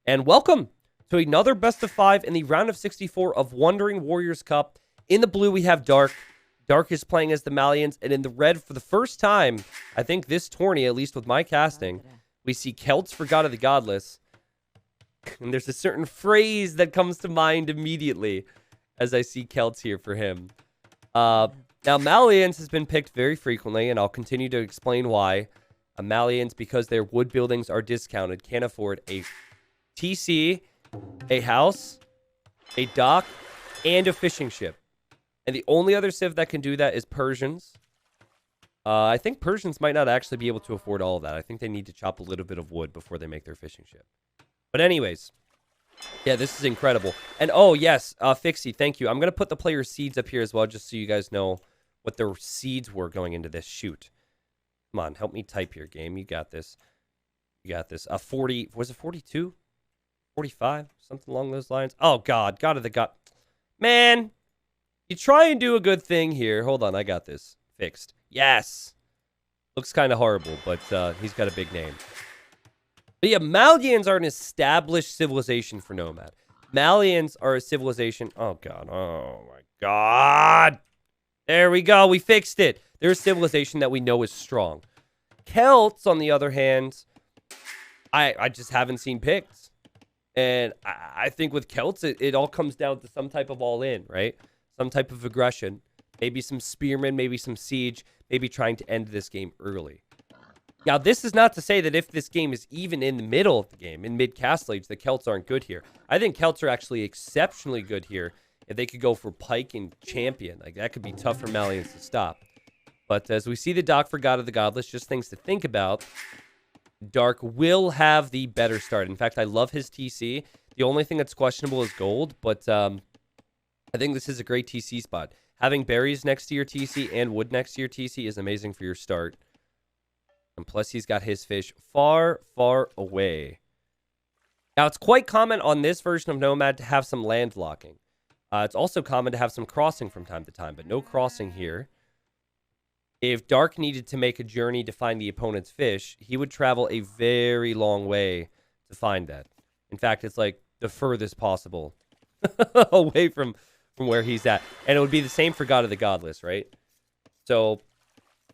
And welcome to another best of 5 in the round of 64 of Wandering Warriors Cup. In the blue, we have Dark. Dark is playing as the Malians, and in the red, for the first time, I think this tourney, at least with my casting, we see Celts for God of the Godless. And there's a certain phrase that comes to mind immediately as I see Celts here for him. Now, Malians has been picked very frequently, and I'll continue to explain why. Malians, because their wood buildings are discounted, can't afford a TC, a house, a dock, and a fishing ship. And the only other civ that can do that is Persians. I think Persians might not actually be able to afford all of that. I think they need to chop a little bit of wood before they make their fishing ship. But anyways, yeah, this is incredible. And oh, yes, Fixie, thank you. I'm going to put the player seeds up here as well, just so you guys know what their seeds were going into this shoot. Come on, help me type here, game. You got this. You got this. 40, was it 42? 45? Something along those lines. Oh, God. God of the God. Man, you try and do a good thing here. Hold on, I got this fixed. Yes. Looks kind of horrible, but he's got a big name. But yeah, Malians are an established civilization for Nomad. Malians are a civilization. Oh, God. Oh, my God. There we go. We fixed it. They're a civilization that we know is strong. Celts, on the other hand, I just haven't seen picked. And I think with Celts, it all comes down to some type of all-in, right? Some type of aggression. Maybe some spearmen, maybe some siege, maybe trying to end this game early. Now, this is not to say that if this game is even in the middle of the game, in mid-castle age, the Celts aren't good here. I think Celts are actually exceptionally good here if they could go for Pike and Champion. Like, that could be tough for Malians to stop. But as we see the dock for God of the Godless, just things to think about. Dark will have the better start. In fact, I love his TC. The only thing that's questionable is gold, but I think this is a great TC spot. Having berries next to your TC and wood next to your TC is amazing for your start. And plus, he's got his fish far, far away. Now, it's quite common on this version of Nomad to have some land locking. It's also common to have some crossing from time to time, but no crossing here. If Dark needed to make a journey to find the opponent's fish, he would travel a very long way to find that. In fact, it's like the furthest possible away from where he's at. And it would be the same for God of the Godless, right? So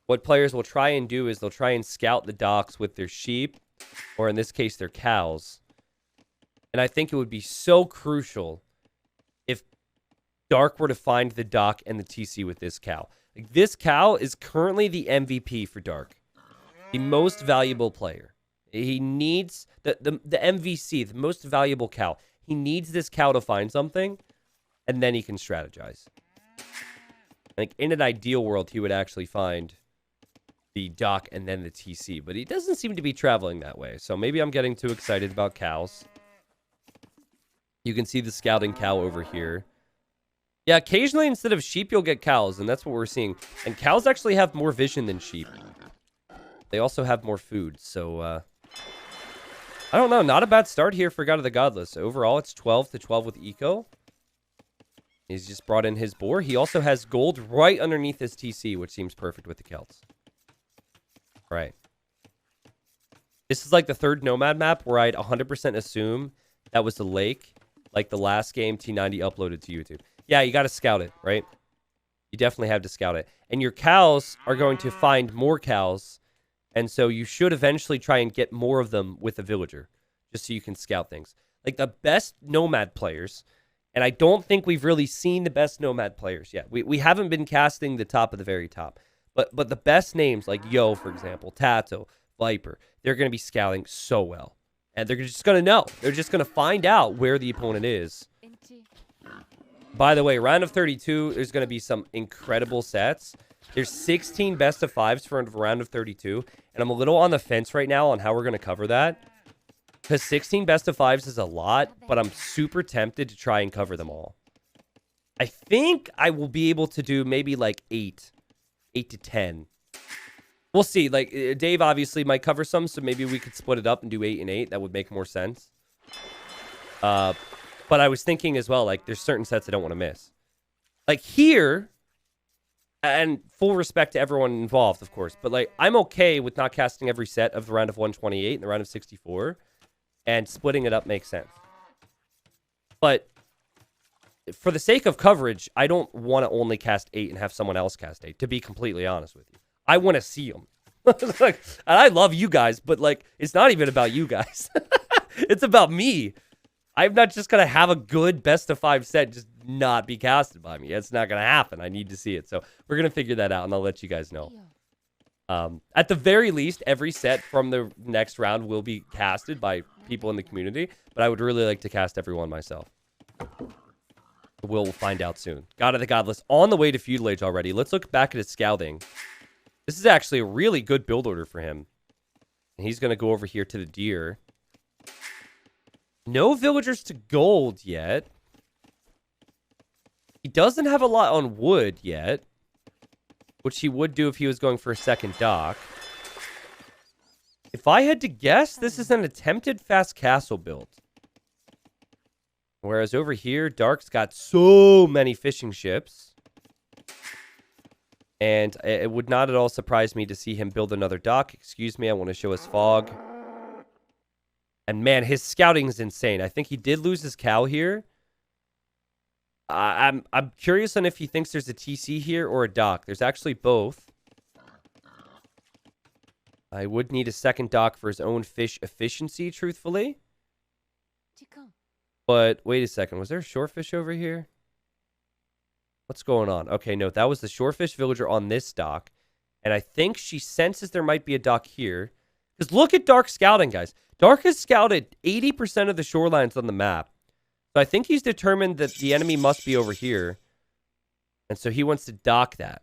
what players will try and do is they'll try and scout the docks with their sheep, or in this case, their cows. And I think it would be so crucial if Dark were to find the dock and the TC with this cow. Like, this cow is currently the MVP for Dark. The most valuable player. He needs the MVC, the most valuable cow. He needs this cow to find something, and then he can strategize. Like, in an ideal world, he would actually find the dock and then the TC, but he doesn't seem to be traveling that way. So maybe I'm getting too excited about cows. You can see the scouting cow over here. Yeah, occasionally instead of sheep, you'll get cows, and that's what we're seeing. And cows actually have more vision than sheep. They also have more food, so I don't know. Not a bad start here for God of the Godless. Overall, it's 12-12 with Eco. He's just brought in his boar. He also has gold right underneath his TC, which seems perfect with the Celts. Right. This is like the third Nomad map where I'd 100% assume that was the lake, like the last game T90 uploaded to YouTube. Yeah, you got to scout it, right? You definitely have to scout it. And your cows are going to find more cows, and so you should eventually try and get more of them with a villager, just so you can scout things. Like, the best Nomad players, and I don't think we've really seen the best Nomad players yet. We haven't been casting the top of the very top. But the best names, like Yo, for example, Tato, Viper, they're going to be scouting so well. And they're just going to know. They're just going to find out where the opponent is. By the way, round of 32, there's going to be some incredible sets. There's 16 best of 5s for round of 32. And I'm a little on the fence right now on how we're going to cover that. Because 16 best of 5s is a lot, but I'm super tempted to try and cover them all. I think I will be able to do maybe like 8 to 10. We'll see. Like, Dave obviously might cover some, so maybe we could split it up and do 8 and 8. That would make more sense. But I was thinking as well, like, there's certain sets I don't want to miss. Like, here, and full respect to everyone involved, of course, but, like, I'm okay with not casting every set of the round of 128 and the round of 64. and splitting it up makes sense. But for the sake of coverage, I don't want to only cast 8 and have someone else cast 8, to be completely honest with you. I want to see them. Like, and I love you guys, but like, it's not even about you guys. It's about me. I'm not just going to have a good best of 5 set just not be casted by me. It's not going to happen. I need to see it. So we're going to figure that out, and I'll let you guys know. At the very least, every set from the next round will be casted by people in the community, but I would really like to cast everyone myself. We'll find out soon. God of the Godless on the way to Feudal Age already. Let's look back at his scouting. This is actually a really good build order for him. And he's going to go over here to the deer. No villagers to gold yet. He doesn't have a lot on wood yet, which he would do if he was going for a second dock. If I had to guess, this is an attempted fast castle build. Whereas over here, Dark's got so many fishing ships. And it would not at all surprise me to see him build another dock. Excuse me, I want to show his fog. And man, his scouting is insane. I think he did lose his cow here. I'm curious on if he thinks there's a TC here or a dock. There's actually both. I would need a second dock for his own fish efficiency, truthfully. But wait a second. Was there a shorefish over here? What's going on? Okay, no, that was the shorefish villager on this dock. And I think she senses there might be a dock here. Because look at Dark scouting, guys. Dark has scouted 80% of the shorelines on the map. So I think he's determined that the enemy must be over here. And so he wants to dock that.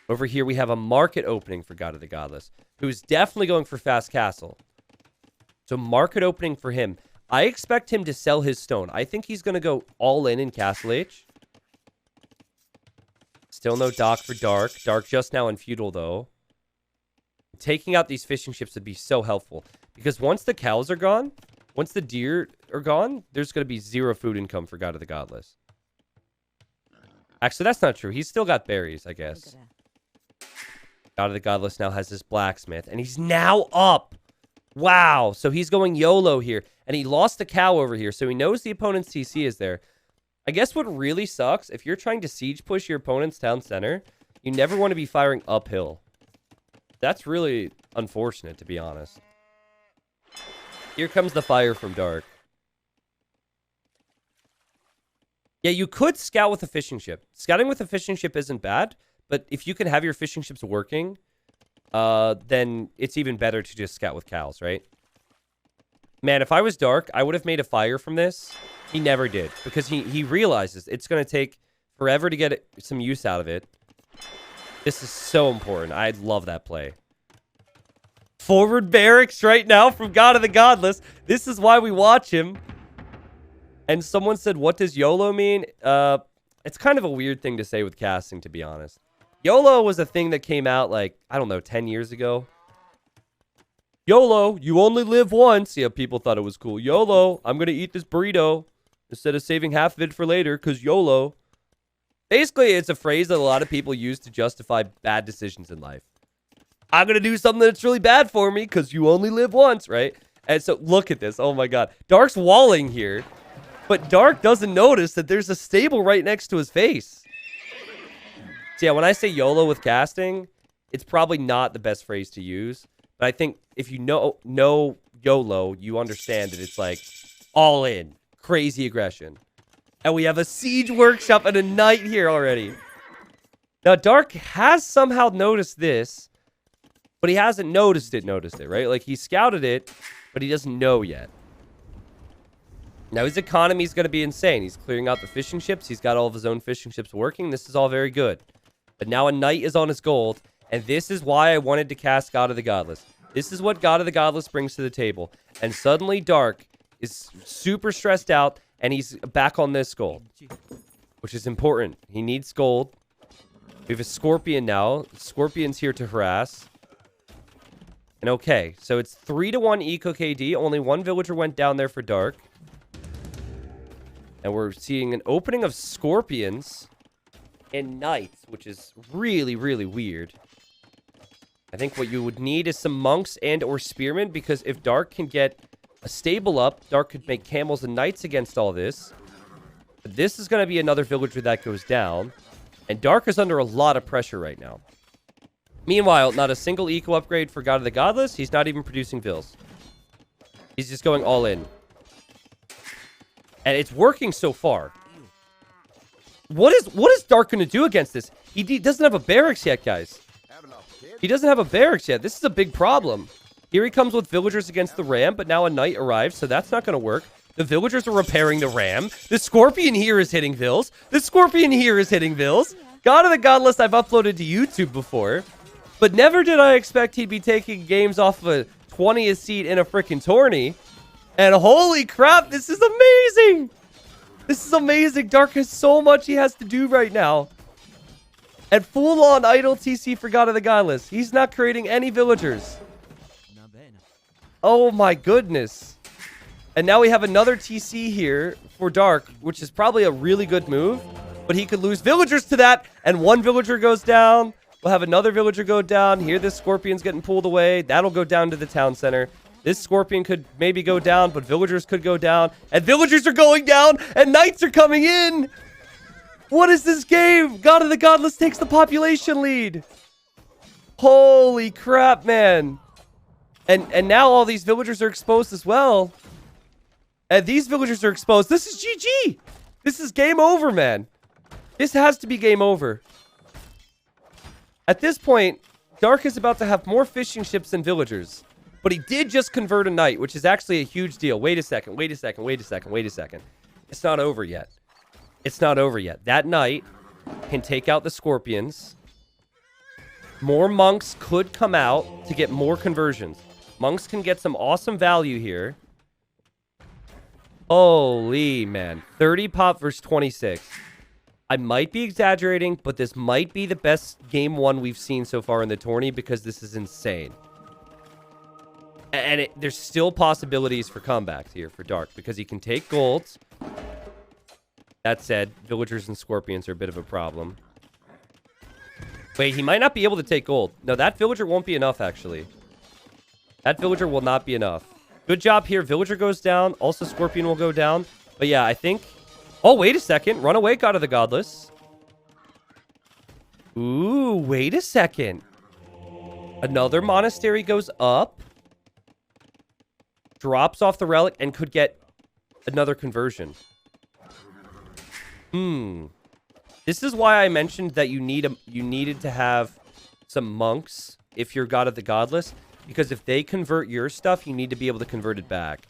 Over here, we have a market opening for God of the Godless, who is definitely going for Fast Castle. So market opening for him. I expect him to sell his stone. I think he's going to go all in Castle H. Still no dock for Dark. Dark just now in Feudal, though. Taking out these fishing ships would be so helpful. Because once the cows are gone, once the deer are gone, there's going to be 0 food income for God of the Godless. Actually, that's not true. He's still got berries, I guess. God of the Godless now has his blacksmith. And he's now up. Wow. So he's going YOLO here. And he lost a cow over here. So he knows the opponent's TC is there. I guess what really sucks, if you're trying to siege push your opponent's town center, you never want to be firing uphill. That's really unfortunate, to be honest. Here comes the fire from Dark. Yeah, you could scout with a fishing ship. Scouting with a fishing ship isn't bad, but if you can have your fishing ships working, then it's even better to just scout with cows, right? Man, if I was Dark, I would have made a fire from this. He never did, because he realizes it's going to take forever to get some use out of it. This is so important. I love that play. Forward barracks right now from God of the Godless. This is why we watch him. And someone said, what does YOLO mean? It's kind of a weird thing to say with casting, to be honest. YOLO was a thing that came out like, I don't know, 10 years ago. YOLO, you only live once. Yeah, people thought it was cool. YOLO, I'm going to eat this burrito instead of saving half of it for later because YOLO. Basically, it's a phrase that a lot of people use to justify bad decisions in life. I'm going to do something that's really bad for me because you only live once, right? And so look at this. Oh, my God. Dark's walling here, but Dark doesn't notice that there's a stable right next to his face. So, yeah, when I say YOLO with casting, it's probably not the best phrase to use. But I think if you know YOLO, you understand that it's like all in. Crazy aggression. And we have a siege workshop and a knight here already. Now, Dark has somehow noticed this, but he hasn't noticed it, right? Like, he scouted it, but he doesn't know yet. Now, his economy is going to be insane. He's clearing out the fishing ships. He's got all of his own fishing ships working. This is all very good. But now a knight is on his gold, and this is why I wanted to cast God of the Godless. This is what God of the Godless brings to the table. And suddenly, Dark is super stressed out, and he's back on this gold, which is important. He needs gold. We have a Scorpion now. Scorpion's here to harass. And okay, so it's 3-1 Eco KD. Only one villager went down there for Dark. And we're seeing an opening of Scorpions and Knights, which is really, really weird. I think what you would need is some monks and or spearmen, because if Dark can get A stable up. Dark could make camels and knights against all this. But this is going to be another villager that goes down. And Dark is under a lot of pressure right now. Meanwhile, not a single eco upgrade for God of the Godless. He's not even producing vills. He's just going all in. And it's working so far. What is Dark going to do against this? He doesn't have a barracks yet, guys. He doesn't have a barracks yet. This is a big problem. Here he comes with villagers against the ram, but now a knight arrives, so that's not going to work. The villagers are repairing the ram. The scorpion here is hitting vills. The scorpion here is hitting vills. God of the Godless I've uploaded to YouTube before, but never did I expect he'd be taking games off of a 20th seed in a freaking tourney. And holy crap, this is amazing. This is amazing. Dark has so much he has to do right now. And full-on idle TC for God of the Godless. He's not creating any villagers. Oh my goodness. And now we have another TC here for Dark, which is probably a really good move. But he could lose villagers to that. And one villager goes down. We'll have another villager go down. Here this scorpion's getting pulled away. That'll go down to the town center. This scorpion could maybe go down, but villagers could go down. And villagers are going down. And knights are coming in. What is this game? God of the Godless takes the population lead. Holy crap, man. And now all these villagers are exposed as well. And these villagers are exposed. This is GG. This is game over, man. This has to be game over. At this point, Dark is about to have more fishing ships than villagers. But he did just convert a knight, which is actually a huge deal. Wait a second. Wait a second. Wait a second. Wait a second. It's not over yet. It's not over yet. That knight can take out the scorpions. More monks could come out to get more conversions. Monks can get some awesome value here. Holy man. 30 pop versus 26. I might be exaggerating, but this might be the best game one we've seen so far in the tourney because this is insane. And there's still possibilities for comebacks here for Dark because he can take golds. That said, villagers and scorpions are a bit of a problem. Wait, he might not be able to take gold. No, that villager won't be enough, actually. That villager will not be enough. Good job here. Villager goes down. Also, scorpion will go down. But yeah, I think... Oh, wait a second. Run away, God of the Godless. Ooh, wait a second. Another monastery goes up. Drops off the relic and could get another conversion. This is why I mentioned that you needed to have some monks if you're God of the Godless. Because if they convert your stuff, you need to be able to convert it back.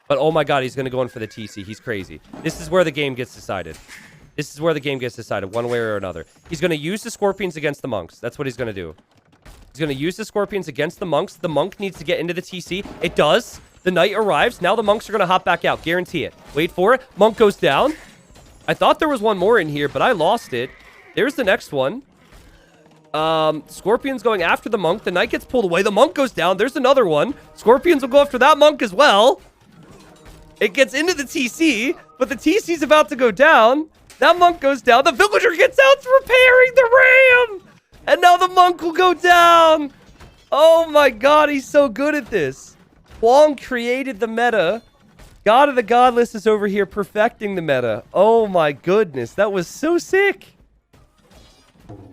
But oh my god, he's going to go in for the TC. He's crazy. This is where the game gets decided. This is where the game gets decided, one way or another. He's going to use the scorpions against the monks. That's what he's going to do. He's going to use the scorpions against the monks. The monk needs to get into the TC. It does. The knight arrives. Now the monks are going to hop back out. Guarantee it. Wait for it. Monk goes down. I thought there was one more in here, but I lost it. There's the next one. Scorpions going after the monk. The knight gets pulled away. The monk goes down. There's another one. Scorpions will go after that monk as well. It gets into the TC, but the TC's about to go down. That monk goes down. The villager gets out repairing the ram. And now the monk will go down. Oh my god, he's so good at this. Wong created the meta. God of the Godless is over here perfecting the meta. Oh my goodness, that was so sick.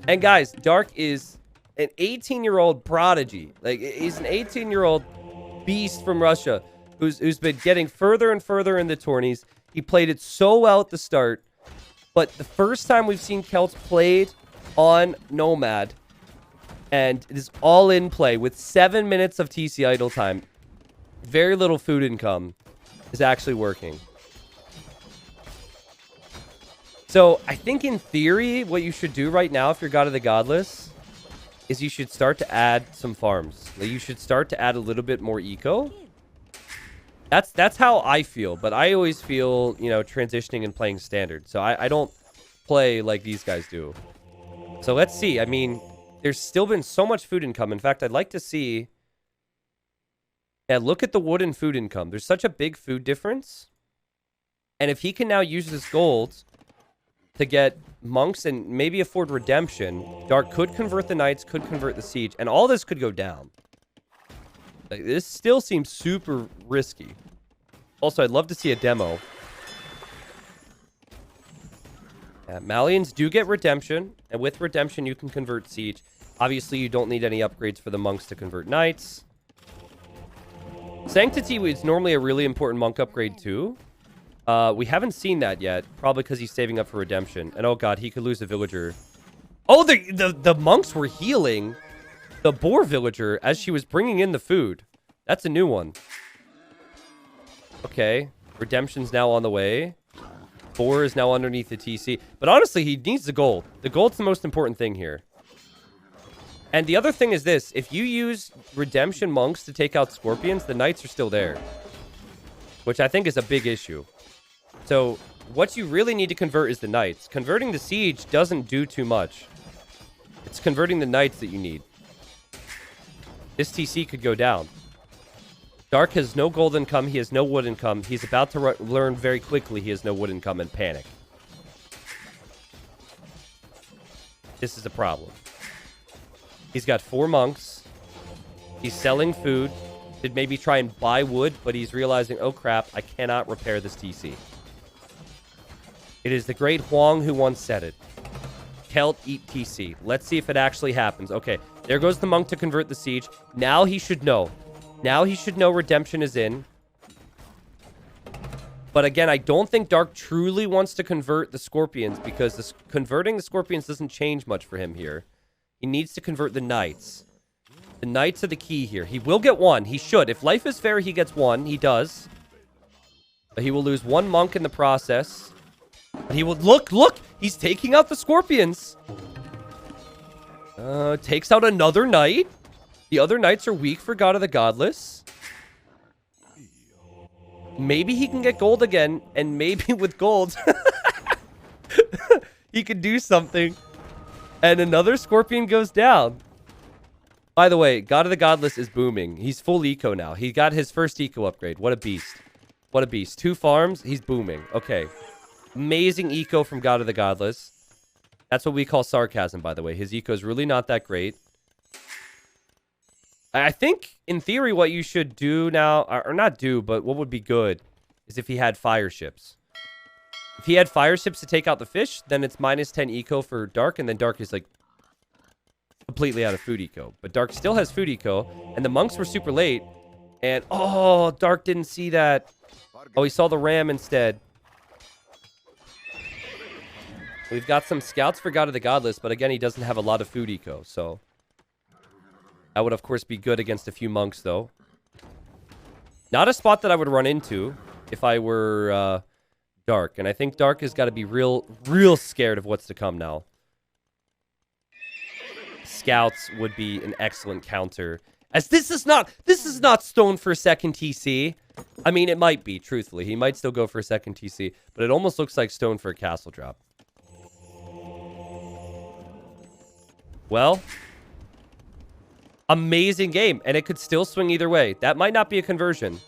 And guys, Dark is an 18-year-old prodigy. Like, he's an 18-year-old beast from Russia who's been getting further and further in the tourneys. He played it so well at the start. But the first time we've seen Celts played on Nomad, and it is all in play with 7 minutes of TC idle time. Very little food income is actually working. So I think in theory, what you should do right now if you're God of the Godless is you should start to add some farms. Like, you should start to add a little bit more eco. That's how I feel, but I always feel, you know, transitioning and playing standard. So I don't play like these guys do. So let's see. I mean, there's still been so much food income. In fact, I'd like to see... Yeah, look at the wood and food income. There's such a big food difference. And if he can now use this gold to get monks and maybe afford redemption, Dark could convert the knights, could convert the siege, and all this could go down. Like, this still seems super risky. Also, I'd love to see a demo. Malians do get redemption, and with redemption, you can convert siege. Obviously, you don't need any upgrades for the monks to convert knights. Sanctity is normally a really important monk upgrade, too. We haven't seen that yet, probably because he's saving up for redemption. And oh god, he could lose a villager. Oh, the monks were healing the boar villager as she was bringing in the food. That's a new one. Okay, redemption's now on the way. Boar is now underneath the TC. But honestly, he needs the gold. The gold's the most important thing here. And the other thing is this. If you use redemption monks to take out scorpions, the knights are still there. Which I think is a big issue. So, what you really need to convert is the knights. Converting the siege doesn't do too much. It's converting the knights that you need. This TC could go down. Dark has no gold income. He has no wood income. He's about to learn very quickly he has no wood income and panic. This is a problem. He's got 4 monks. He's selling food. Should maybe try and buy wood, but he's realizing, oh crap, I cannot repair this TC. It is the great Huang who once said it. Celt eat TC. Let's see if it actually happens. Okay, there goes the monk to convert the siege. Now he should know. Now he should know redemption is in. But again, I don't think Dark truly wants to convert the scorpions because converting the scorpions doesn't change much for him here. He needs to convert the knights. The knights are the key here. He will get 1. He should. If life is fair, he gets 1. He does. But he will lose 1 monk in the process. But he will... Look! He's taking out the scorpions. Takes out another knight. The other knights are weak for God of the Godless. Maybe he can get gold again. And maybe with gold, he could do something. And another scorpion goes down. By the way, God of the Godless is booming. He's full eco now. He got his first eco upgrade. What a beast. What a beast. 2 farms. He's booming. Okay. Amazing eco from God of the Godless. That's what we call sarcasm, by the way. His eco is really not that great. I think, in theory, what you should do now, or not do, but what would be good, is if he had fire ships. If he had fire ships to take out the fish, then it's minus 10 eco for Dark, and then Dark is, like, completely out of food eco. But Dark still has food eco, and the monks were super late, and, oh, Dark didn't see that. Oh, he saw the ram instead. We've got some scouts for God of the Godless, but again, he doesn't have a lot of food eco, so... That would, of course, be good against a few monks, though. Not a spot that I would run into if I were Dark. And I think Dark has got to be real scared of what's to come now. Scouts would be an excellent counter. As this is not stone for a second TC. I mean, it might be, truthfully. He might still go for a second TC. But it almost looks like stone for a castle drop. Well... Amazing game, and it could still swing either way. That might not be a conversion.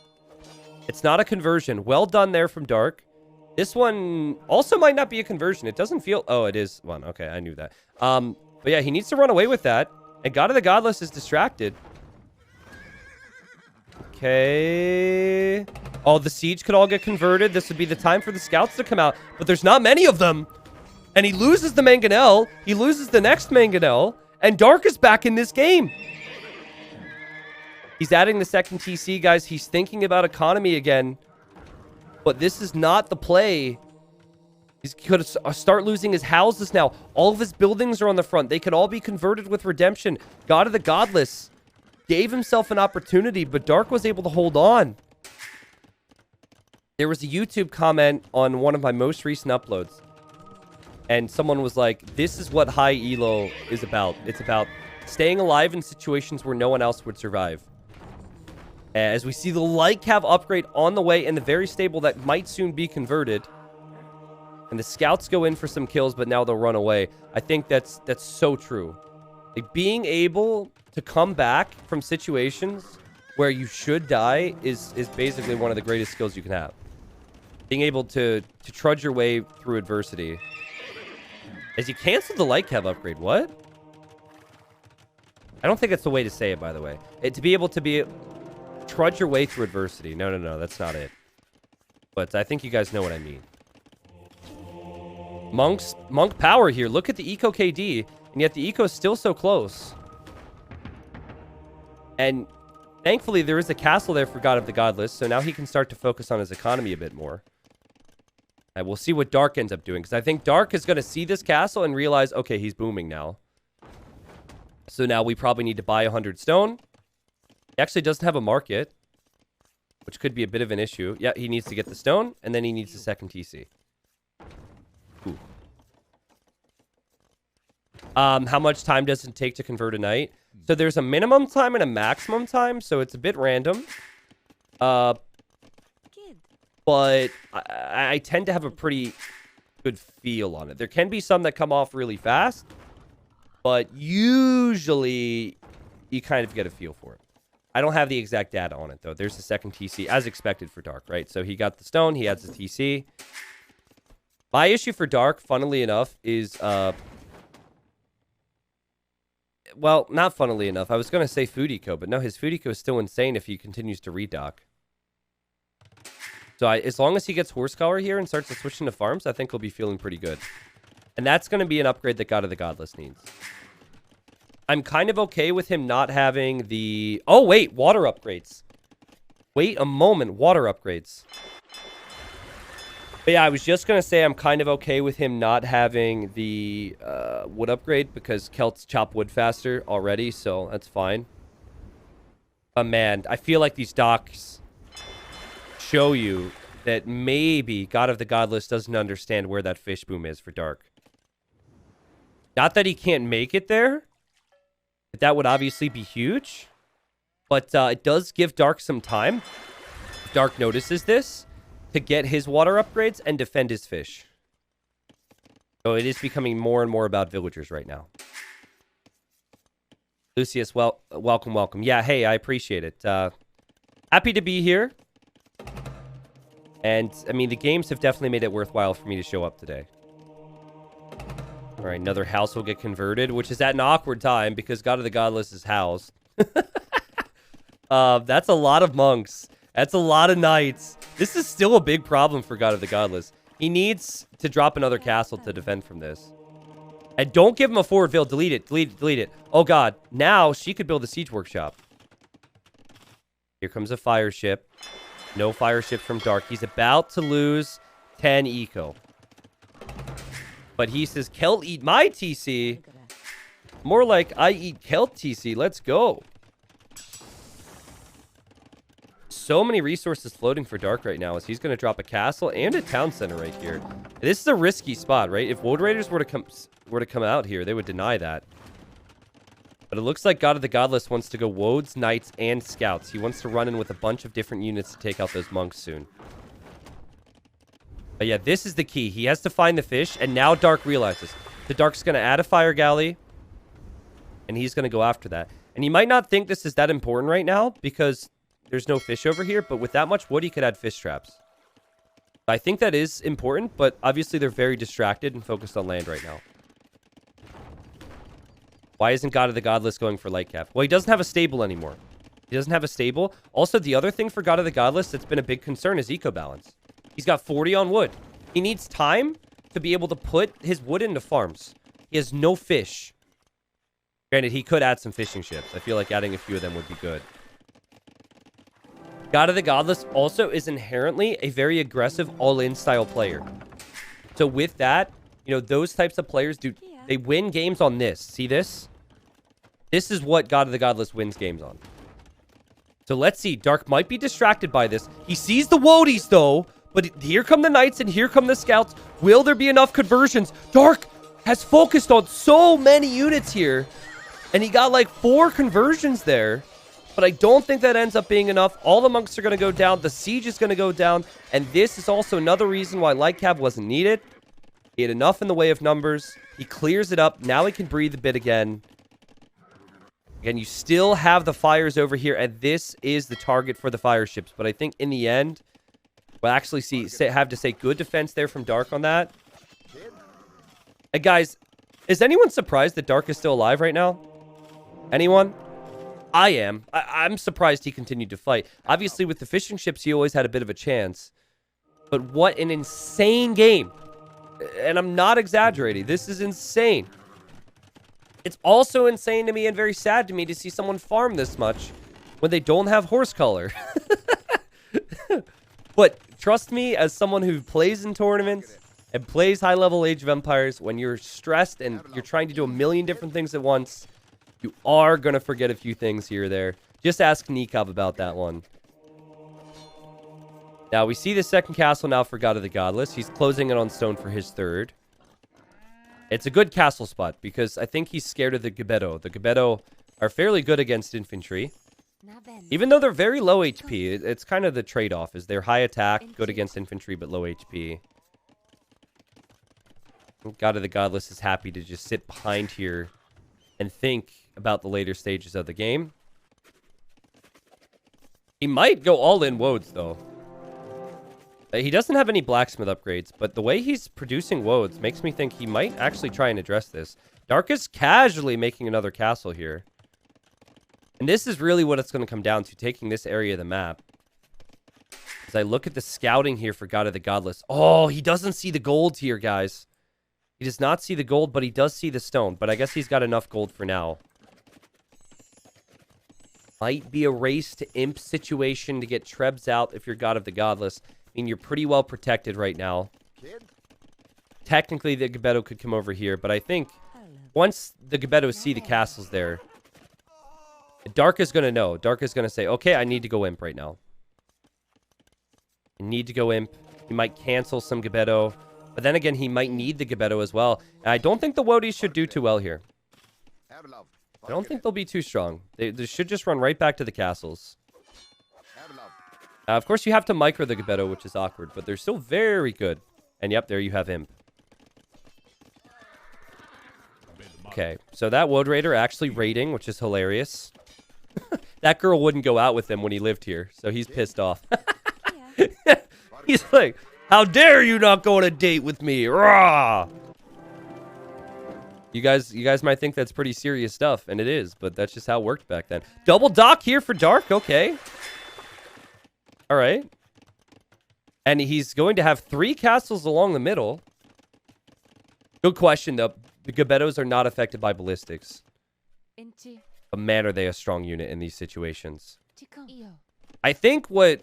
It's not a conversion. Well done there from Dark. This one also might not be a conversion. It doesn't feel... Oh, it is one. Okay, I knew that. But yeah, he needs to run away with that. And God of the Godless is distracted. Okay. Oh, the siege could all get converted. This would be the time for the scouts to come out. But there's not many of them. And he loses the mangonel. He loses the next mangonel. And Dark is back in this game. He's adding the second TC, guys. He's thinking about economy again. But this is not the play. He's going to start losing his houses now. All of his buildings are on the front. They could all be converted with redemption. God of the Godless gave himself an opportunity, but Dark was able to hold on. There was a YouTube comment on one of my most recent uploads. And someone was like, this is what high elo is about. It's about staying alive in situations where no one else would survive. As we see the light cav upgrade on the way and the very stable that might soon be converted. And the scouts go in for some kills, but now they'll run away. I think that's so true. Like, being able to come back from situations where you should die is basically one of the greatest skills you can have. Being able to trudge your way through adversity. As he canceled the light cav upgrade, what? I don't think that's the way to say it, by the way. To be able to trudge your way through adversity. No, that's not it. But I think you guys know what I mean. Monk power here. Look at the eco KD, and yet the eco is still so close. And thankfully, there is a castle there for God of the Godless, so now he can start to focus on his economy a bit more. And we'll see what Dark ends up doing, because I think Dark is going to see this castle and realize, okay, he's booming now. So now we probably need to buy 100 stone. He actually doesn't have a market, which could be a bit of an issue. Yeah, he needs to get the stone, and then he needs the second TC. Ooh. How much time does it take to convert a knight? So there's a minimum time and a maximum time, so it's a bit random. But I tend to have a pretty good feel on it. There can be some that come off really fast, but usually you kind of get a feel for it. I don't have the exact data on it, though. There's the second TC, as expected for Dark, right? So he got the stone, he adds the TC. My issue for Dark, funnily enough, is... well, not funnily enough. I was going to say food eco, but no, his food eco is still insane if he continues to redock. So as long as he gets Horsecollar here and starts to switch into farms, I think he'll be feeling pretty good. And that's going to be an upgrade that God of the Godless needs. I'm kind of okay with him not having the... oh, wait, water upgrades. Wait a moment, water upgrades. But yeah, I was just going to say I'm kind of okay with him not having the wood upgrade because Celts chop wood faster already, so that's fine. But man, I feel like these docks show you that maybe God of the Godless doesn't understand where that fish boom is for Dark. Not that he can't make it there. That would obviously be huge. But it does give Dark some time. Dark notices this to get his water upgrades and defend his fish. So it is becoming more and more about villagers right now. Lucius, welcome. Yeah, hey, I appreciate it. Happy to be here. And, I mean, the games have definitely made it worthwhile for me to show up today. All right, another house will get converted, which is at an awkward time because God of the Godless is housed. That's a lot of monks. That's a lot of knights. This is still a big problem for God of the Godless. He needs to drop another castle to defend from this. And don't give him a forward build. Delete it. Oh, God. Now she could build a siege workshop. Here comes a fire ship. No fire ship from Dark. He's about to lose 10 eco. But he says, Celt eat my TC. More like, I eat Celt TC. Let's go. So many resources floating for Dark right now as he's going to drop a castle and a town center right here. This is a risky spot, right? If Wood Raiders were to come out here, they would deny that. But it looks like God of the Godless wants to go Woads, Knights, and Scouts. He wants to run in with a bunch of different units to take out those monks soon. But yeah, this is the key. He has to find the fish, and now Dark realizes. The Dark's going to add a fire galley, and he's going to go after that. And you might not think this is that important right now, because there's no fish over here, but with that much wood, he could add fish traps. I think that is important, but obviously they're very distracted and focused on land right now. Why isn't God of the Godless going for light cap? Well, he doesn't have a stable anymore. He doesn't have a stable. Also, the other thing for God of the Godless that's been a big concern is eco balance. He's got 40 on wood. He needs time to be able to put his wood into farms. He has no fish. Granted, he could add some fishing ships. I feel like adding a few of them would be good. God of the Godless also is inherently a very aggressive all-in style player. So with that, you know, those types of players they win games on this. See this? This is what God of the Godless wins games on. So let's see. Dark might be distracted by this. He sees the Woadies, though. But here come the Knights and here come the Scouts. Will there be enough conversions? Dark has focused on so many units here. And he got like 4 conversions there. But I don't think that ends up being enough. All the monks are going to go down. The siege is going to go down. And this is also another reason why light cab wasn't needed. He had enough in the way of numbers. He clears it up. Now he can breathe a bit again. Again, you still have the fires over here. And this is the target for the fire ships. But I think in the end, we'll actually have to say good defense there from Dark on that. And guys, is anyone surprised that Dark is still alive right now? Anyone? I am. I'm surprised he continued to fight. Obviously, with the fishing ships, he always had a bit of a chance. But what an insane game. And I'm not exaggerating. This is insane. It's also insane to me and very sad to me to see someone farm this much when they don't have horse color. But trust me, as someone who plays in tournaments and plays high-level Age of Empires, when you're stressed and you're trying to do a million different things at once, you are going to forget a few things here or there. Just ask Nikab about that one. Now, we see the second castle now for God of the Godless. He's closing it on stone for his third. It's a good castle spot because I think he's scared of the Gebeto. The Gebeto are fairly good against infantry. Even though they're very low HP, it's kind of the trade-off. Is they're high attack, good against infantry, but low HP. God of the Godless is happy to just sit behind here and think about the later stages of the game. He might go all in woads, though. He doesn't have any blacksmith upgrades, but the way he's producing woads makes me think he might actually try and address this. Dark is casually making another castle here. And this is really what it's going to come down to, taking this area of the map. As I look at the scouting here for God of the Godless. Oh, he doesn't see the gold here, guys. He does not see the gold, but he does see the stone. But I guess he's got enough gold for now. Might be a race to imp situation to get Trebs out if you're God of the Godless. I mean, you're pretty well protected right now. Technically, the Gebeto could come over here, but I think once the Gebetos see the castles there, Dark is going to know. Dark is going to say, okay, I need to go imp right now. I need to go imp. He might cancel some Gebeto, but then again, he might need the Gebeto as well. And I don't think the Wodies should do too well here. I don't think they'll be too strong. They should just run right back to the castles. Of course, you have to micro the Gebeto, which is awkward, but they're still very good. And yep, there you have him. Okay, so that Woad Raider actually raiding, which is hilarious. That girl wouldn't go out with him when he lived here, so he's pissed off. He's like, how dare you not go on a date with me? Rah! You guys might think that's pretty serious stuff, and it is, but that's just how it worked back then. Double dock here for Dark, okay. All right. And he's going to have 3 castles along the middle. Good question, though. The Gebetos are not affected by ballistics. But man, are they a strong unit in these situations. I think what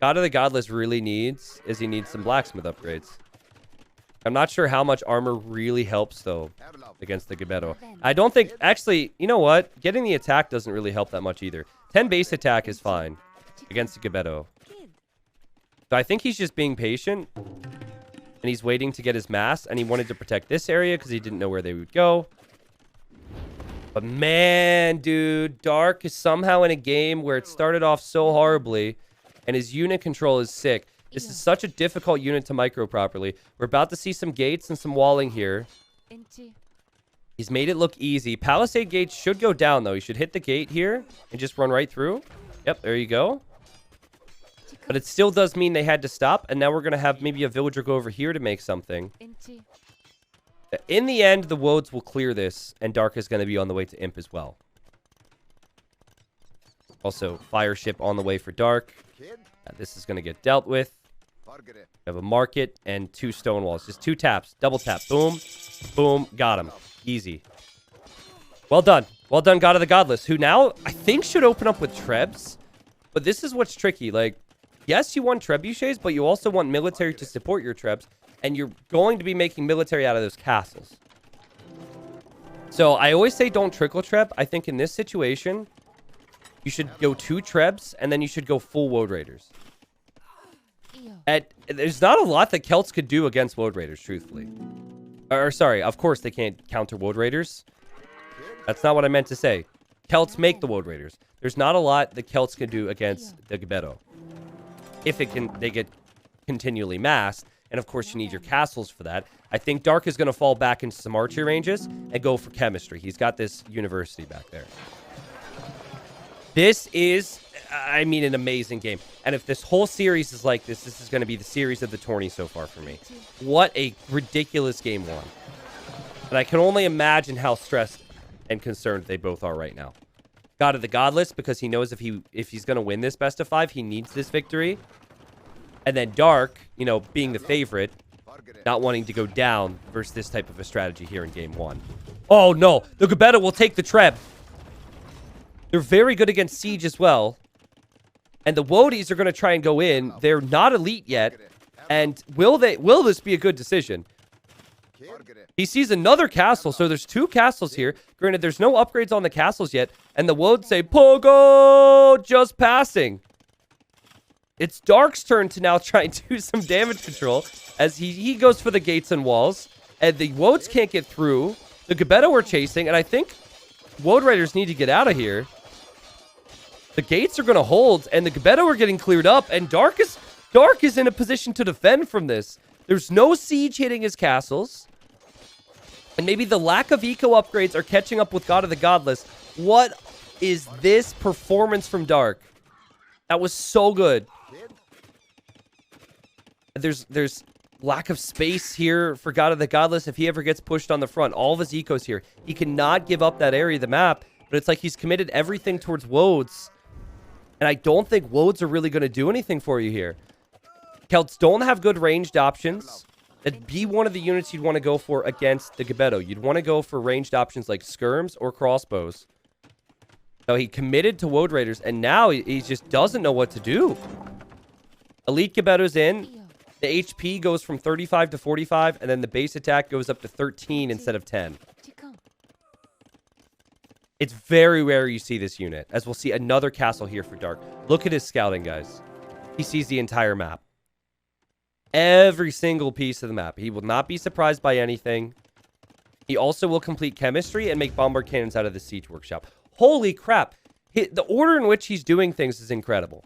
God of the Godless really needs is he needs some blacksmith upgrades. I'm not sure how much armor really helps, though, against the Gebeto. I don't think... Actually, you know what? Getting the attack doesn't really help that much either. 10 base attack is fine against the Gebeto. So I think he's just being patient. And he's waiting to get his mass. And he wanted to protect this area because he didn't know where they would go. But man, dude, Dark is somehow in a game where it started off so horribly. And his unit control is sick. This is such a difficult unit to micro properly. We're about to see some gates and some walling here. He's made it look easy. Palisade gates should go down, though. He should hit the gate here and just run right through. Yep, there you go. But it still does mean they had to stop. And now we're going to have maybe a villager go over here to make something. In the end, the Woads will clear this. And Dark is going to be on the way to Imp as well. Also, fire ship on the way for Dark. This is going to get dealt with. We have a market and 2 stone walls. Just 2 taps. Double tap. Boom. Boom. Got him. Easy. Well done. Well done, God of the Godless. Who now, I think, should open up with Trebs. But this is what's tricky. Like, yes, you want trebuchets, but you also want military to support your Trebs. And you're going to be making military out of those castles. So, I always say don't trickle Treb. I think in this situation, you should go 2 Trebs, and then you should go full Woad Raiders. There's not a lot that Celts could do against Woad Raiders, truthfully. Or, sorry, of course they can't counter Woad Raiders. That's not what I meant to say. Celts make the Woad Raiders. There's not a lot the Celts can do against the Gebeto. If they get continually massed. And, of course, you need your castles for that. I think Dark is going to fall back into some archery ranges and go for chemistry. He's got this university back there. This is, I mean, an amazing game. And if this whole series is like this, this is going to be the series of the tourney so far for me. What a ridiculous game 1. And I can only imagine how stressed and concerned they both are right now. God of the Godless, because he knows if he's going to win this best of 5, he needs this victory. And then Dark, you know, being the favorite, not wanting to go down versus this type of a strategy here in game 1. Oh, no. The Gebetto will take the Treb. They're very good against Siege as well. And the Wodies are going to try and go in. They're not elite yet. And will this be a good decision? He sees another castle, so there's 2 castles here. Granted, there's no upgrades on the castles yet. And the Wodes say, Pogo! Just passing. It's Dark's turn to now try and do some damage control as he goes for the gates and walls. And the Wodes can't get through. The Gebetto are chasing, and I think Wode Raiders need to get out of here. The gates are going to hold, and the Gebetto are getting cleared up, and Dark is in a position to defend from this. There's no siege hitting his castles. And maybe the lack of eco upgrades are catching up with God of the Godless. What is this performance from Dark? That was so good. There's lack of space here for God of the Godless if he ever gets pushed on the front. All of his ecos here. He cannot give up that area of the map, but it's like he's committed everything towards Wodes. And I don't think Wodes are really going to do anything for you here. Celts don't have good ranged options. That'd be one of the units you'd want to go for against the Gebetto. You'd want to go for ranged options like skirms or crossbows. So he committed to Wode Raiders, and now he just doesn't know what to do. Elite Gebetto's in. The HP goes from 35 to 45, and then the base attack goes up to 13 instead of 10. It's very rare you see this unit, as we'll see another castle here for Dark. Look at his scouting, guys. He sees the entire map. Every single piece of the map. He will not be surprised by anything. He also will complete chemistry and make bombard cannons out of the siege workshop. Holy crap. The order in which he's doing things is incredible.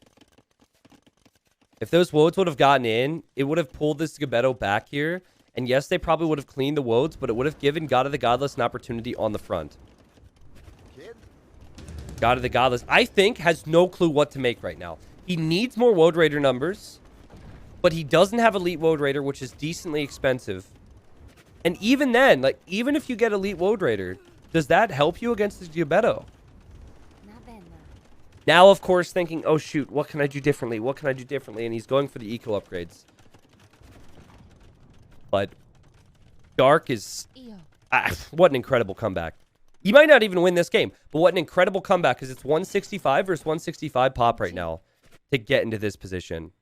If those Wodes would have gotten in, it would have pulled this Gebetto back here. And yes, they probably would have cleaned the Wodes, but it would have given God of the Godless an opportunity on the front. God of the Godless, I think, has no clue what to make right now. He needs more Wode Raider numbers, but he doesn't have Elite Wode Raider, which is decently expensive. And even then, like, even if you get Elite Wode Raider, does that help you against the Gebetto? Now, of course, thinking, oh, shoot, what can I do differently? What can I do differently? And he's going for the eco upgrades. But Dark is... what an incredible comeback. He might not even win this game, but what an incredible comeback, because it's 165 versus 165 pop right now to get into this position.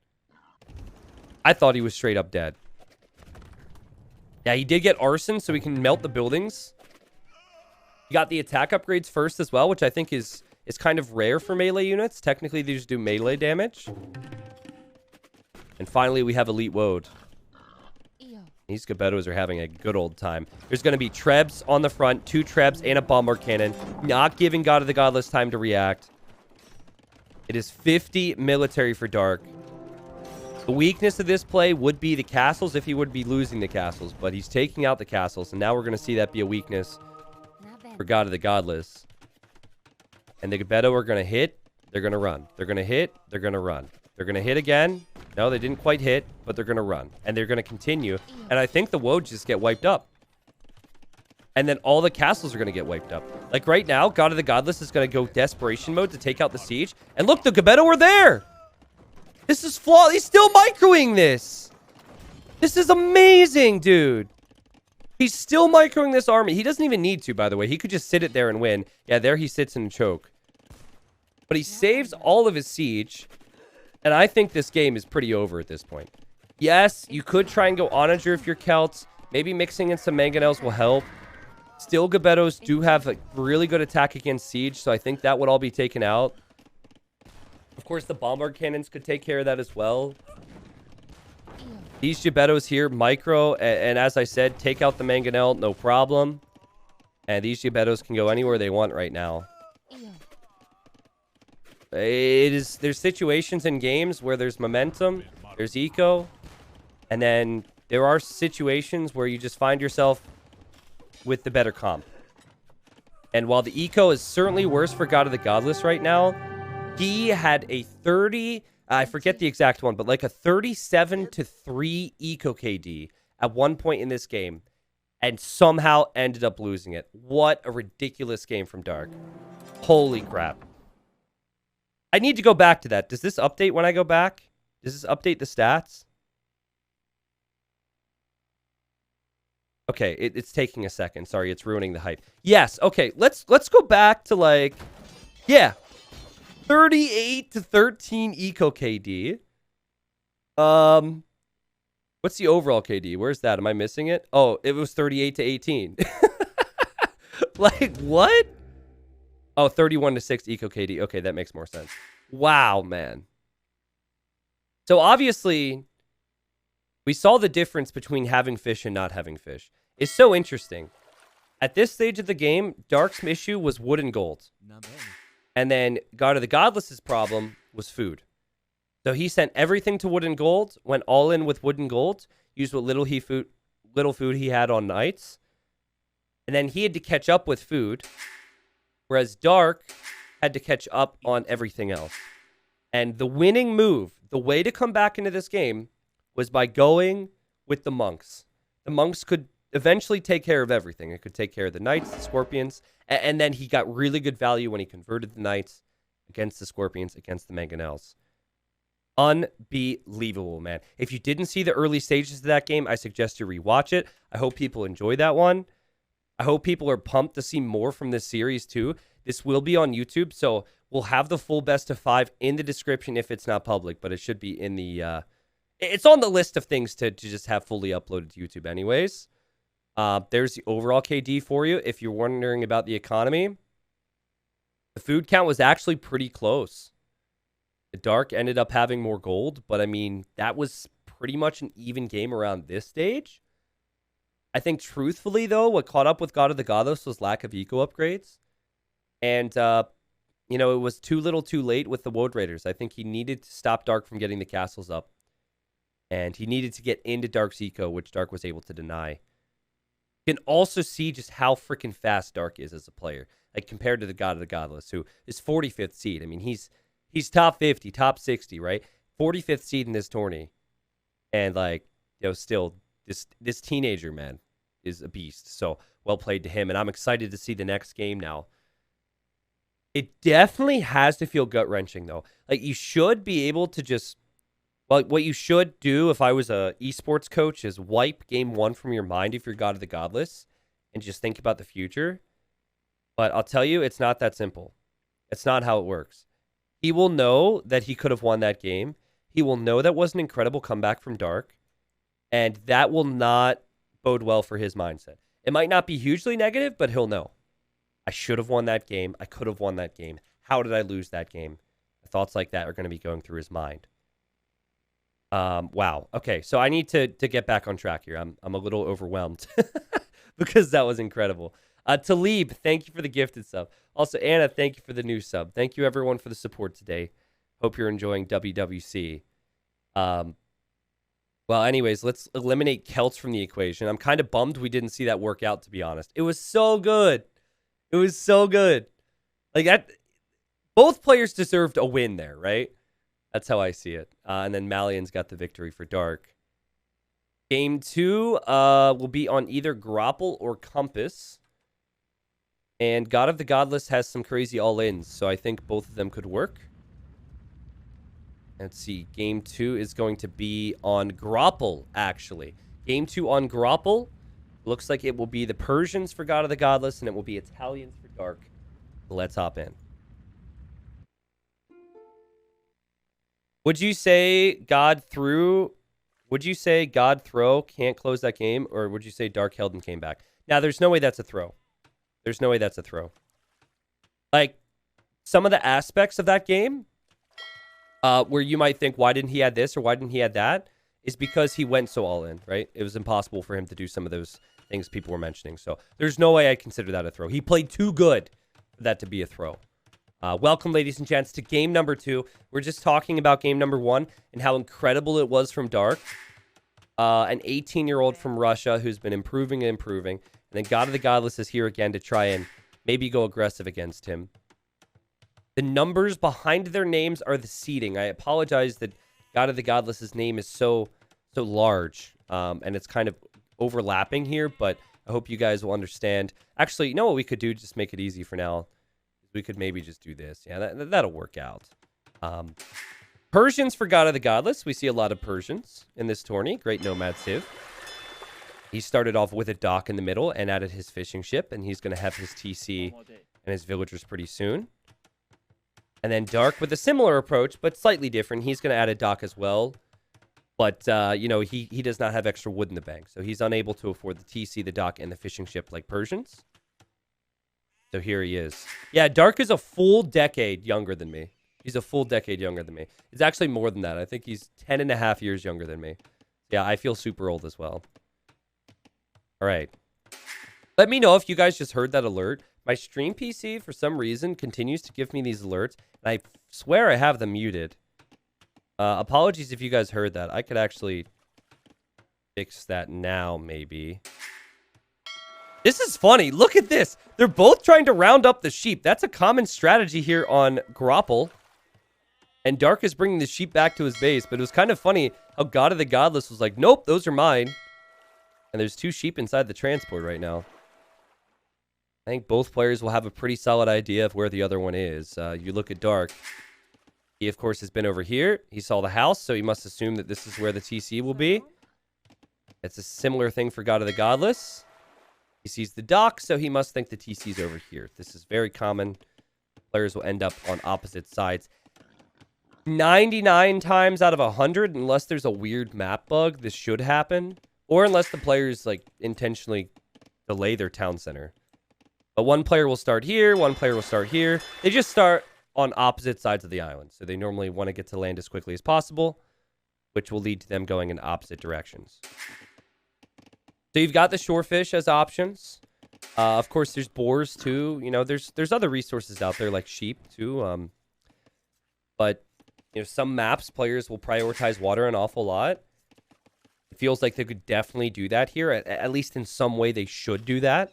I thought he was straight up dead. Yeah, he did get arson, so he can melt the buildings. He got the attack upgrades first as well, which I think is kind of rare for melee units. Technically, they just do melee damage. And finally, we have Elite Wode. These Gebettos are having a good old time. There's going to be Trebs on the front, 2 Trebs and a bombard cannon, not giving God of the Godless time to react. It is 50 military for Dark. The weakness of this play would be the castles if he would be losing the castles, but he's taking out the castles, and now we're going to see that be a weakness for God of the Godless. And the Gebetto are going to hit, they're going to run. They're going to hit, they're going to run. They're going to hit again. No, they didn't quite hit, but they're going to run. And they're going to continue. And I think the Wodes just get wiped up. And then all the castles are going to get wiped up. Like right now, God of the Godless is going to go desperation mode to take out the siege. And look, the Gebetto are there. This is flawed. He's still microing this. This is amazing, dude. He's still microing this army. He doesn't even need to, by the way. He could just sit it there and win. Yeah, there he sits and choke. But he saves all of his siege. And I think this game is pretty over at this point. Yes, you could try and go Onager if you're Celts. Maybe mixing in some Mangonels will help. Still, Gebettos do have a really good attack against siege, so I think that would all be taken out. Of course, the bombard cannons could take care of that as well. These Gebettos here, micro, and as I said, take out the Mangonel, no problem. And these Gebettos can go anywhere they want right now. There's situations in games where there's momentum, there's eco, and then there are situations where you just find yourself with the better comp. And while the eco is certainly worse for God of the Godless right now, he had a 30, I forget the exact one, but like a 37-3 eco KD at one point in this game, and somehow ended up losing it. What a ridiculous game from Dark. Holy crap. I need to go back to that. Does this update when I go back? Does this update the stats? Okay, it's taking a second. Sorry, it's ruining the hype. Yes, okay, let's go back to like, yeah, 38 to 13 eco KD. What's the overall KD? Where's that? Am I missing it? Oh, it was 38 to 18. Like, what? Oh, 31 to 6 eco KD. Okay, that makes more sense. Wow, man. So obviously, we saw the difference between having fish and not having fish. It's so interesting. At this stage of the game, Dark's issue was wood and gold. And then God of the Godless's problem was food. So he sent everything to wood and gold, went all in with wood and gold, used what little food he had on nights. And then he had to catch up with food, whereas Dark had to catch up on everything else. And the winning move, the way to come back into this game, was by going with the monks. The monks could eventually take care of everything. It could take care of the knights, the scorpions, and then he got really good value when he converted the knights against the scorpions, against the mangonels. Unbelievable, man. If you didn't see the early stages of that game, I suggest you rewatch it. I hope people enjoy that one. I hope people are pumped to see more from this series too. This will be on YouTube, so we'll have the full best of 5 in the description if it's not public, but it should be in the... it's on the list of things to just have fully uploaded to YouTube anyways. There's the overall KD for you. If you're wondering about the economy, the food count was actually pretty close. The Dark ended up having more gold, but I mean, that was pretty much an even game around this stage. I think truthfully, though, what caught up with God of the Godless was lack of eco upgrades. And, you know, it was too little too late with the Woad Raiders. I think he needed to stop Dark from getting the castles up. And he needed to get into Dark's eco, which Dark was able to deny. You can also see just how freaking fast Dark is as a player, like compared to the God of the Godless, who is 45th seed. I mean, he's top 50, top 60, right? 45th seed in this tourney. And, like, you know, still, this teenager, man, is a beast. So, well played to him. And I'm excited to see the next game now. It definitely has to feel gut-wrenching, though. Like, you should be able to just... Well, what you should do if I was a esports coach is wipe game 1 from your mind if you're God of the Godless and just think about the future. But I'll tell you, it's not that simple. It's not how it works. He will know that he could have won that game. He will know that was an incredible comeback from Dark. And that will not bode well for his mindset. It might not be hugely negative, but he'll know. I should have won that game. I could have won that game. How did I lose that game? Thoughts like that are going to be going through his mind. Wow. Okay, so I need to get back on track here. I'm a little overwhelmed because that was incredible. Talib, thank you for the gifted sub. Also, Anna, thank you for the new sub. Thank you, everyone, for the support today. Hope you're enjoying WWC. Well, anyways, let's eliminate Celts from the equation. I'm kind of bummed we didn't see that work out, to be honest. It was so good. It was so good. Like, that, both players deserved a win there, right? That's how I see it. And then Malian's got the victory for Dark. Game 2 will be on either Grapple or Compass. And God of the Godless has some crazy all-ins, so I think both of them could work. Let's see. Game 2 is going to be on Grapple, actually. Game 2 on Grapple. Looks like it will be the Persians for God of the Godless, and it will be Italians for Dark. So let's hop in. Would you say God throw can't close that game, or would you say Dark held and came back? Now, there's no way that's a throw. There's no way that's a throw. Like, some of the aspects of that game, where you might think, why didn't he add this or why didn't he add that, is because he went so all in, right? It was impossible for him to do some of those things people were mentioning. So there's no way I'd consider that a throw. He played too good for that to be a throw. Welcome, ladies and gents, to game number 2. We're just talking about game number 1 and how incredible it was from Dark. An 18-year-old from Russia who's been improving and improving. And then God of the Godless is here again to try and maybe go aggressive against him. The numbers behind their names are the seeding. I apologize that God of the Godless's name is so large. And it's kind of overlapping here, but I hope you guys will understand. Actually, you know what we could do? Just make it easy for now. We could maybe just do this. Yeah, that'll work out. Persians for God of the Godless. We see a lot of Persians in this tourney. Great Nomad Civ. He started off with a dock in the middle and added his fishing ship, and he's going to have his TC and his villagers pretty soon. And then Dark with a similar approach, but slightly different. He's going to add a dock as well. But, you know, he does not have extra wood in the bank. So he's unable to afford the TC, the dock, and the fishing ship like Persians. So here he is. Yeah, Dark is a full decade younger than me. He's a full decade younger than me. It's actually more than that. I think he's 10 and a half years younger than me. Yeah, I feel super old as well. All right. Let me know if you guys just heard that alert. My stream PC, for some reason, continues to give me these alerts. And I swear I have them muted. Apologies if you guys heard that. I could actually fix that now, maybe. This is funny. Look at this. They're both trying to round up the sheep. That's a common strategy here on Grapple. And Dark is bringing the sheep back to his base. But it was kind of funny how God of the Godless was like, nope, those are mine. And there's 2 sheep inside the transport right now. I think both players will have a pretty solid idea of where the other one is. You look at Dark. He, of course, has been over here. He saw the house, so he must assume that this is where the TC will be. It's a similar thing for God of the Godless. He sees the dock, so he must think the TC is over here. This is very common. Players will end up on opposite sides. 99 times out of 100, unless there's a weird map bug, this should happen. Or unless the players, like, intentionally delay their town center. But one player will start here, one player will start here. They just start on opposite sides of the island. So they normally want to get to land as quickly as possible, which will lead to them going in opposite directions. So you've got the shorefish as options. Of course, there's boars, too. You know, there's other resources out there, like sheep, too. But, you know, some maps, players will prioritize water an awful lot. It feels like they could definitely do that here. At least in some way, they should do that.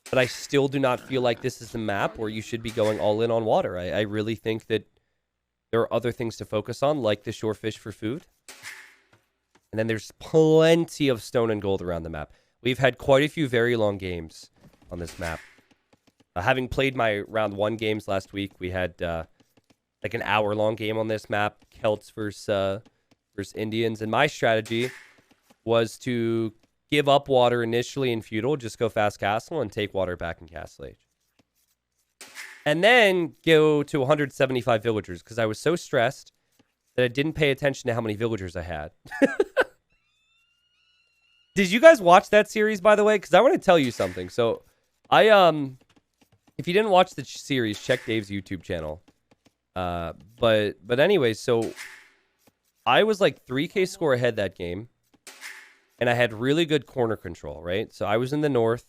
But I still do not feel like this is the map where you should be going all in on water. I really think that there are other things to focus on, like the shorefish for food. And then there's plenty of stone and gold around the map. We've had quite a few very long games on this map. Having played my round 1 games last week, we had like an hour-long game on this map, Celts versus Indians. And my strategy was to give up water initially in feudal, just go fast castle, and take water back in castle age. And then go to 175 villagers, because I was so stressed that I didn't pay attention to how many villagers I had. Did you guys watch that series, by the way? Because I want to tell you something. So, if you didn't watch the series, check Dave's YouTube channel. But anyways, so I was like 3K score ahead that game. And I had really good corner control, right? So I was in the north.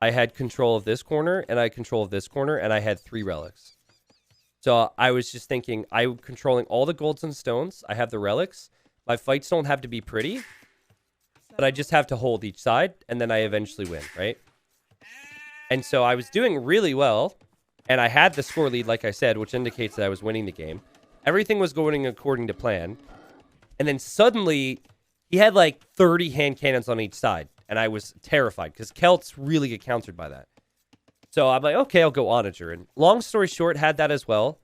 I had control of this corner, and I had control of this corner, and I had 3 relics. So I was just thinking, I'm controlling all the golds and stones. I have the relics. My fights don't have to be pretty, but I just have to hold each side, and then I eventually win, right? And so I was doing really well, and I had the score lead, like I said, which indicates that I was winning the game. Everything was going according to plan. And then suddenly, he had like 30 hand cannons on each side, and I was terrified, because Celts really get countered by that. So I'm like, okay, I'll go Onager. And long story short, had that as well.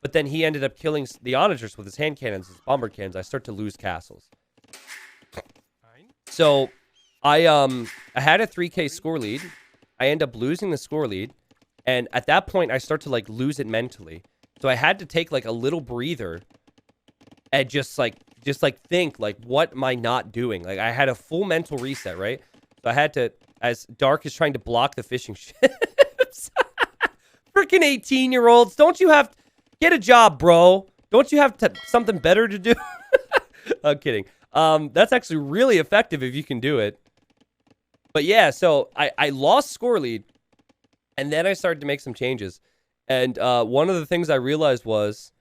But then he ended up killing the Onagers with his hand cannons, his bomber cannons. I start to lose castles. So I had a 3K score lead. I end up losing the score lead. And at that point, I start to like lose it mentally. So I had to take like a little breather and just think, like, what am I not doing? Like, I had a full mental reset, right? So I had to, as Dark is trying to block the fishing ships. Freaking 18-year-olds. Don't you have, get a job, bro. Don't you have something better to do? I'm kidding. That's actually really effective if you can do it. But yeah, so I lost score lead, and then I started to make some changes. And one of the things I realized was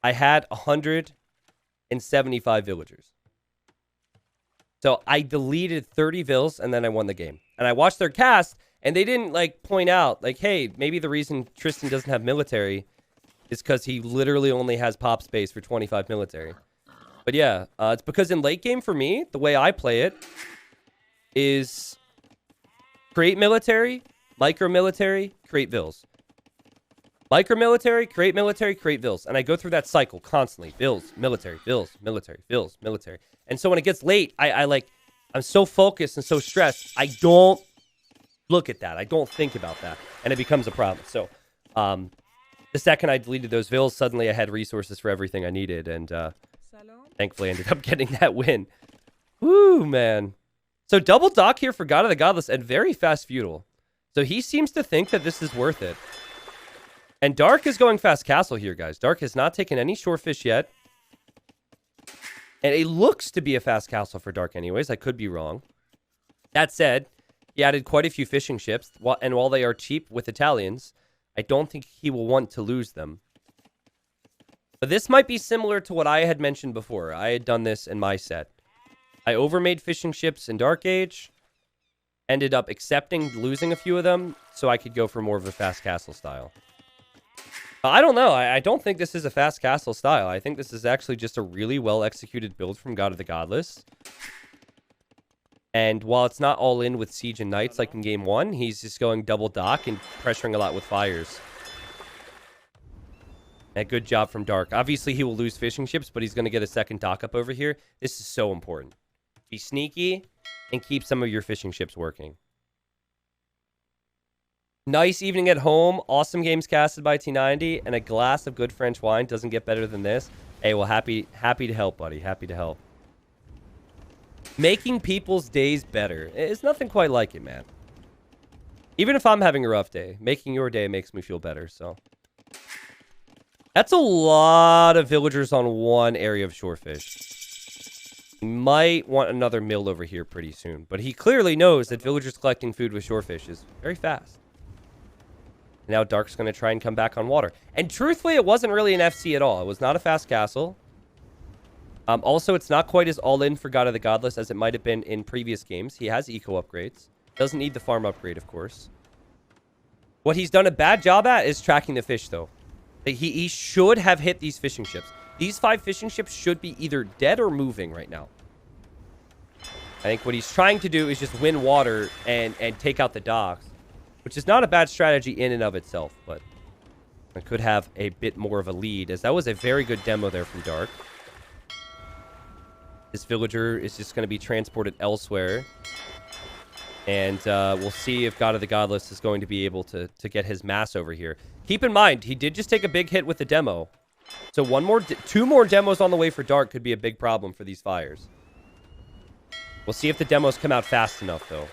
I had 175 villagers. So I deleted 30 vills, and then I won the game. And I watched their cast, and they didn't, like, point out, like, hey, maybe the reason Tristan doesn't have military is because he literally only has pop space for 25 military. But yeah, it's because in late game for me, the way I play it is create military, micro military, create vills. Micro-military, create vills. And I go through that cycle constantly. Vills, military, vills, military, vills, military. And so when it gets late, I'm so focused and so stressed, I don't look at that. I don't think about that. And it becomes a problem. So the second I deleted those vills, suddenly I had resources for everything I needed. And thankfully I ended up getting that win. Woo, man. So double dock here for God of the Godless and very fast feudal. So he seems to think that this is worth it. And Dark is going fast castle here, guys. Dark has not taken any shorefish yet. And it looks to be a fast castle for Dark anyways. I could be wrong. That said, he added quite a few fishing ships. And while they are cheap with Italians, I don't think he will want to lose them. But this might be similar to what I had mentioned before. I had done this in my set. I overmade fishing ships in Dark Age. Ended up accepting losing a few of them so I could go for more of a fast castle style. I don't know. I don't think this is a fast castle style. I think this is actually just a really well-executed build from God of the Godless. And while it's not all in with Siege and Knights like in Game 1, he's just going double dock and pressuring a lot with fires. And good job from Dark. Obviously, he will lose fishing ships, but he's going to get a second dock up over here. This is so important. Be sneaky and keep some of your fishing ships working. Nice evening at home. Awesome games casted by T90. And a glass of good French wine. Doesn't get better than this. Hey, well, happy to help, buddy. Happy to help. Making people's days better. It's nothing quite like it, man. Even if I'm having a rough day, making your day makes me feel better, so. That's a lot of villagers on one area of shorefish. He might want another mill over here pretty soon. But he clearly knows that villagers collecting food with shorefish is very fast. Now Dark's going to try and come back on water. And truthfully, it wasn't really an FC at all. It was not a fast castle. Also, it's not quite as all-in for God of the Godless as it might have been in previous games. He has eco upgrades. Doesn't need the farm upgrade, of course. What he's done a bad job at is tracking the fish, though. He should have hit these fishing ships. These 5 fishing ships should be either dead or moving right now. I think what he's trying to do is just win water and take out the docks. Which is not a bad strategy in and of itself, but I could have a bit more of a lead, as that was a very good demo there from Dark. This villager is just going to be transported elsewhere. And we'll see if God of the Godless is going to be able to get his mass over here. Keep in mind, he did just take a big hit with the demo. So 2 more demos on the way for Dark could be a big problem for these fires. We'll see if the demos come out fast enough, though.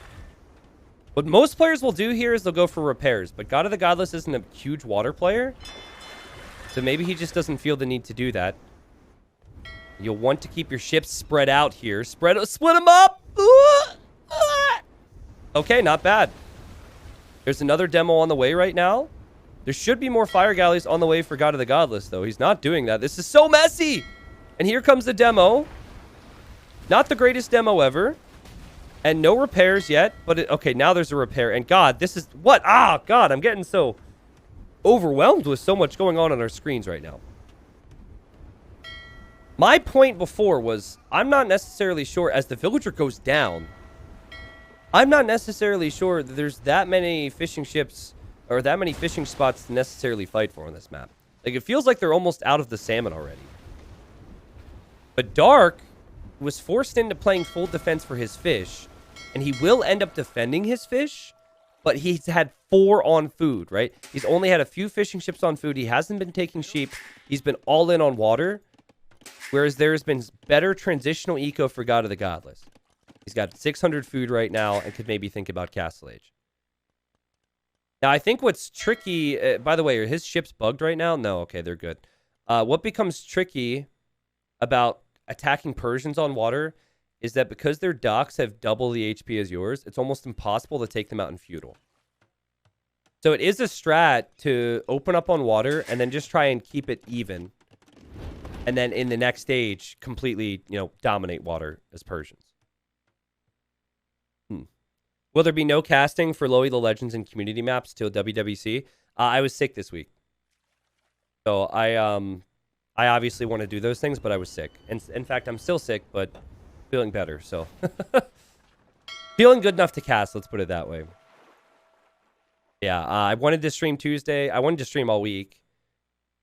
What most players will do here is they'll go for repairs, but God of the Godless isn't a huge water player, so maybe he just doesn't feel the need to do that. You'll want to keep your ships spread out here. Split them up! Okay, not bad. There's another demo on the way right now. There should be more fire galleys on the way for God of the Godless, though. He's not doing that. This is so messy! And here comes the demo. Not the greatest demo ever. And no repairs yet, but okay, now there's a repair. And God, this is what? Ah, God, I'm getting so overwhelmed with so much going on our screens right now. My point before was, I'm not necessarily sure, as the villager goes down, I'm not necessarily sure that there's that many fishing ships or that many fishing spots to necessarily fight for on this map. Like, it feels like they're almost out of the salmon already. But Dark was forced into playing full defense for his fish. And he will end up defending his fish, but he's had 4 on food, right? He's only had a few fishing ships on food. He hasn't been taking sheep. He's been all in on water, whereas there's been better transitional eco for God of the Godless. He's got 600 food right now and could maybe think about Castle Age. Now, I think what's tricky... by the way, are his ships bugged right now? No, okay, they're good. What becomes tricky about attacking Persians on water is that because their docks have double the HP as yours, it's almost impossible to take them out in feudal. So it is a strat to open up on water and then just try and keep it even. And then in the next stage, completely, dominate water as Persians. Will there be no casting for Loey the Legends and community maps till WWC? I was sick this week. So I obviously want to do those things, but I was sick. And in fact, I'm still sick, but feeling better, so. Feeling good enough to cast, let's put it that way. Yeah, I wanted to stream Tuesday. I wanted to stream all week,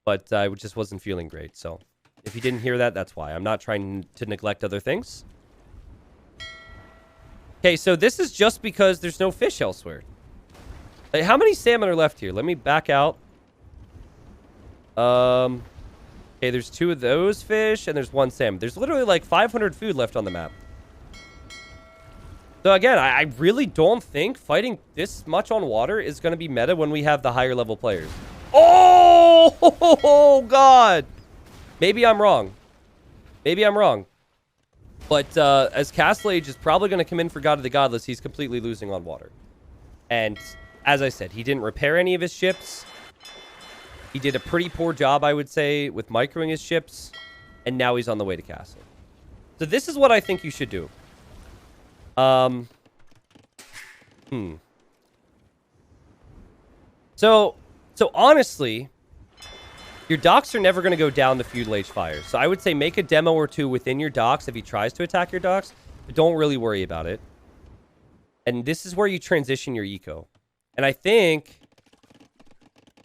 but I just wasn't feeling great. So if you didn't hear that, that's why. I'm not trying to neglect other things. Okay, so this is just because there's no fish elsewhere. Like, how many salmon are left here? Let me back out. Okay, there's 2 of those fish, and there's 1 salmon. There's literally like 500 food left on the map. So again, I really don't think fighting this much on water is going to be meta when we have the higher level players. Oh, God. Maybe I'm wrong. Maybe I'm wrong. But as Castle Age is probably going to come in for God of the Godless, he's completely losing on water. And as I said, he didn't repair any of his ships. He did a pretty poor job, I would say, with microing his ships. And now he's on the way to Castle. So this is what I think you should do. So honestly, your docks are never going to go down the feudal age fire. So I would say make a demo or 2 within your docks if he tries to attack your docks. But don't really worry about it. And this is where you transition your eco. And I think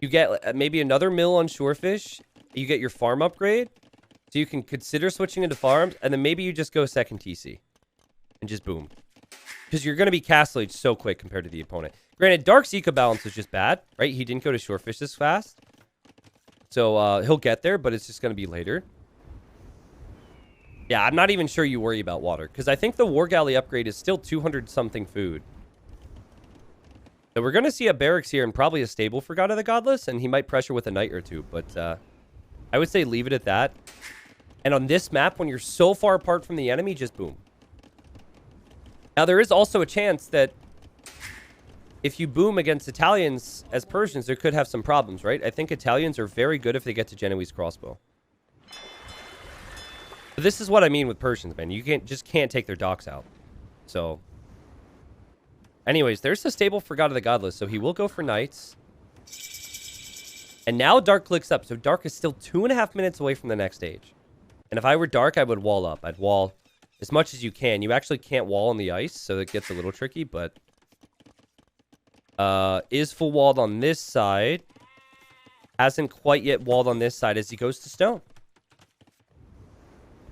you get maybe another mill on shorefish. You get your farm upgrade. So you can consider switching into farms. And then maybe you just go second TC. And just boom. Because you're going to be castle age so quick compared to the opponent. Granted, Dark's eco balance was just bad, right? He didn't go to shorefish this fast. So he'll get there, but it's just going to be later. Yeah, I'm not even sure you worry about water. Because I think the War Galley upgrade is still 200-something food. So we're going to see a barracks here and probably a stable for God of the Godless. And he might pressure with a knight or 2. But I would say leave it at that. And on this map, when you're so far apart from the enemy, just boom. Now, there is also a chance that if you boom against Italians as Persians, there could have some problems, right? I think Italians are very good if they get to Genoese crossbow. But this is what I mean with Persians, man. You just can't take their docks out. So, anyways, there's the stable for God of the Godless. So he will go for knights. And now Dark clicks up. So Dark is still 2.5 minutes away from the next stage. And if I were Dark, I would wall up. I'd wall as much as you can. You actually can't wall on the ice, so it gets a little tricky, but is full walled on this side. Hasn't quite yet walled on this side as he goes to stone.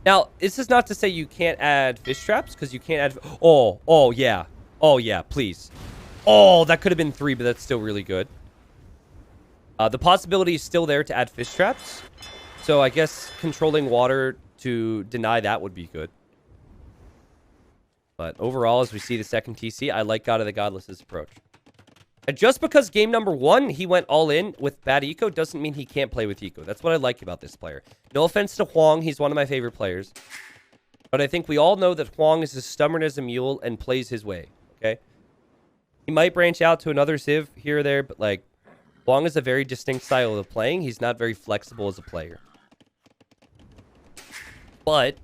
Now, this is not to say you can't add fish traps, because you can't add... Oh, yeah. Oh, yeah, please. Oh, that could have been 3, but that's still really good. The possibility is still there to add fish traps. So I guess controlling water to deny that would be good. But overall, as we see the second TC, I like God of the Godless's approach. And just because game number 1, he went all in with bad eco, doesn't mean he can't play with eco. That's what I like about this player. No offense to Huang, he's one of my favorite players. But I think we all know that Huang is as stubborn as a mule and plays his way, okay? He might branch out to another Civ here or there, but like, Huang is a very distinct style of playing. He's not very flexible as a player. But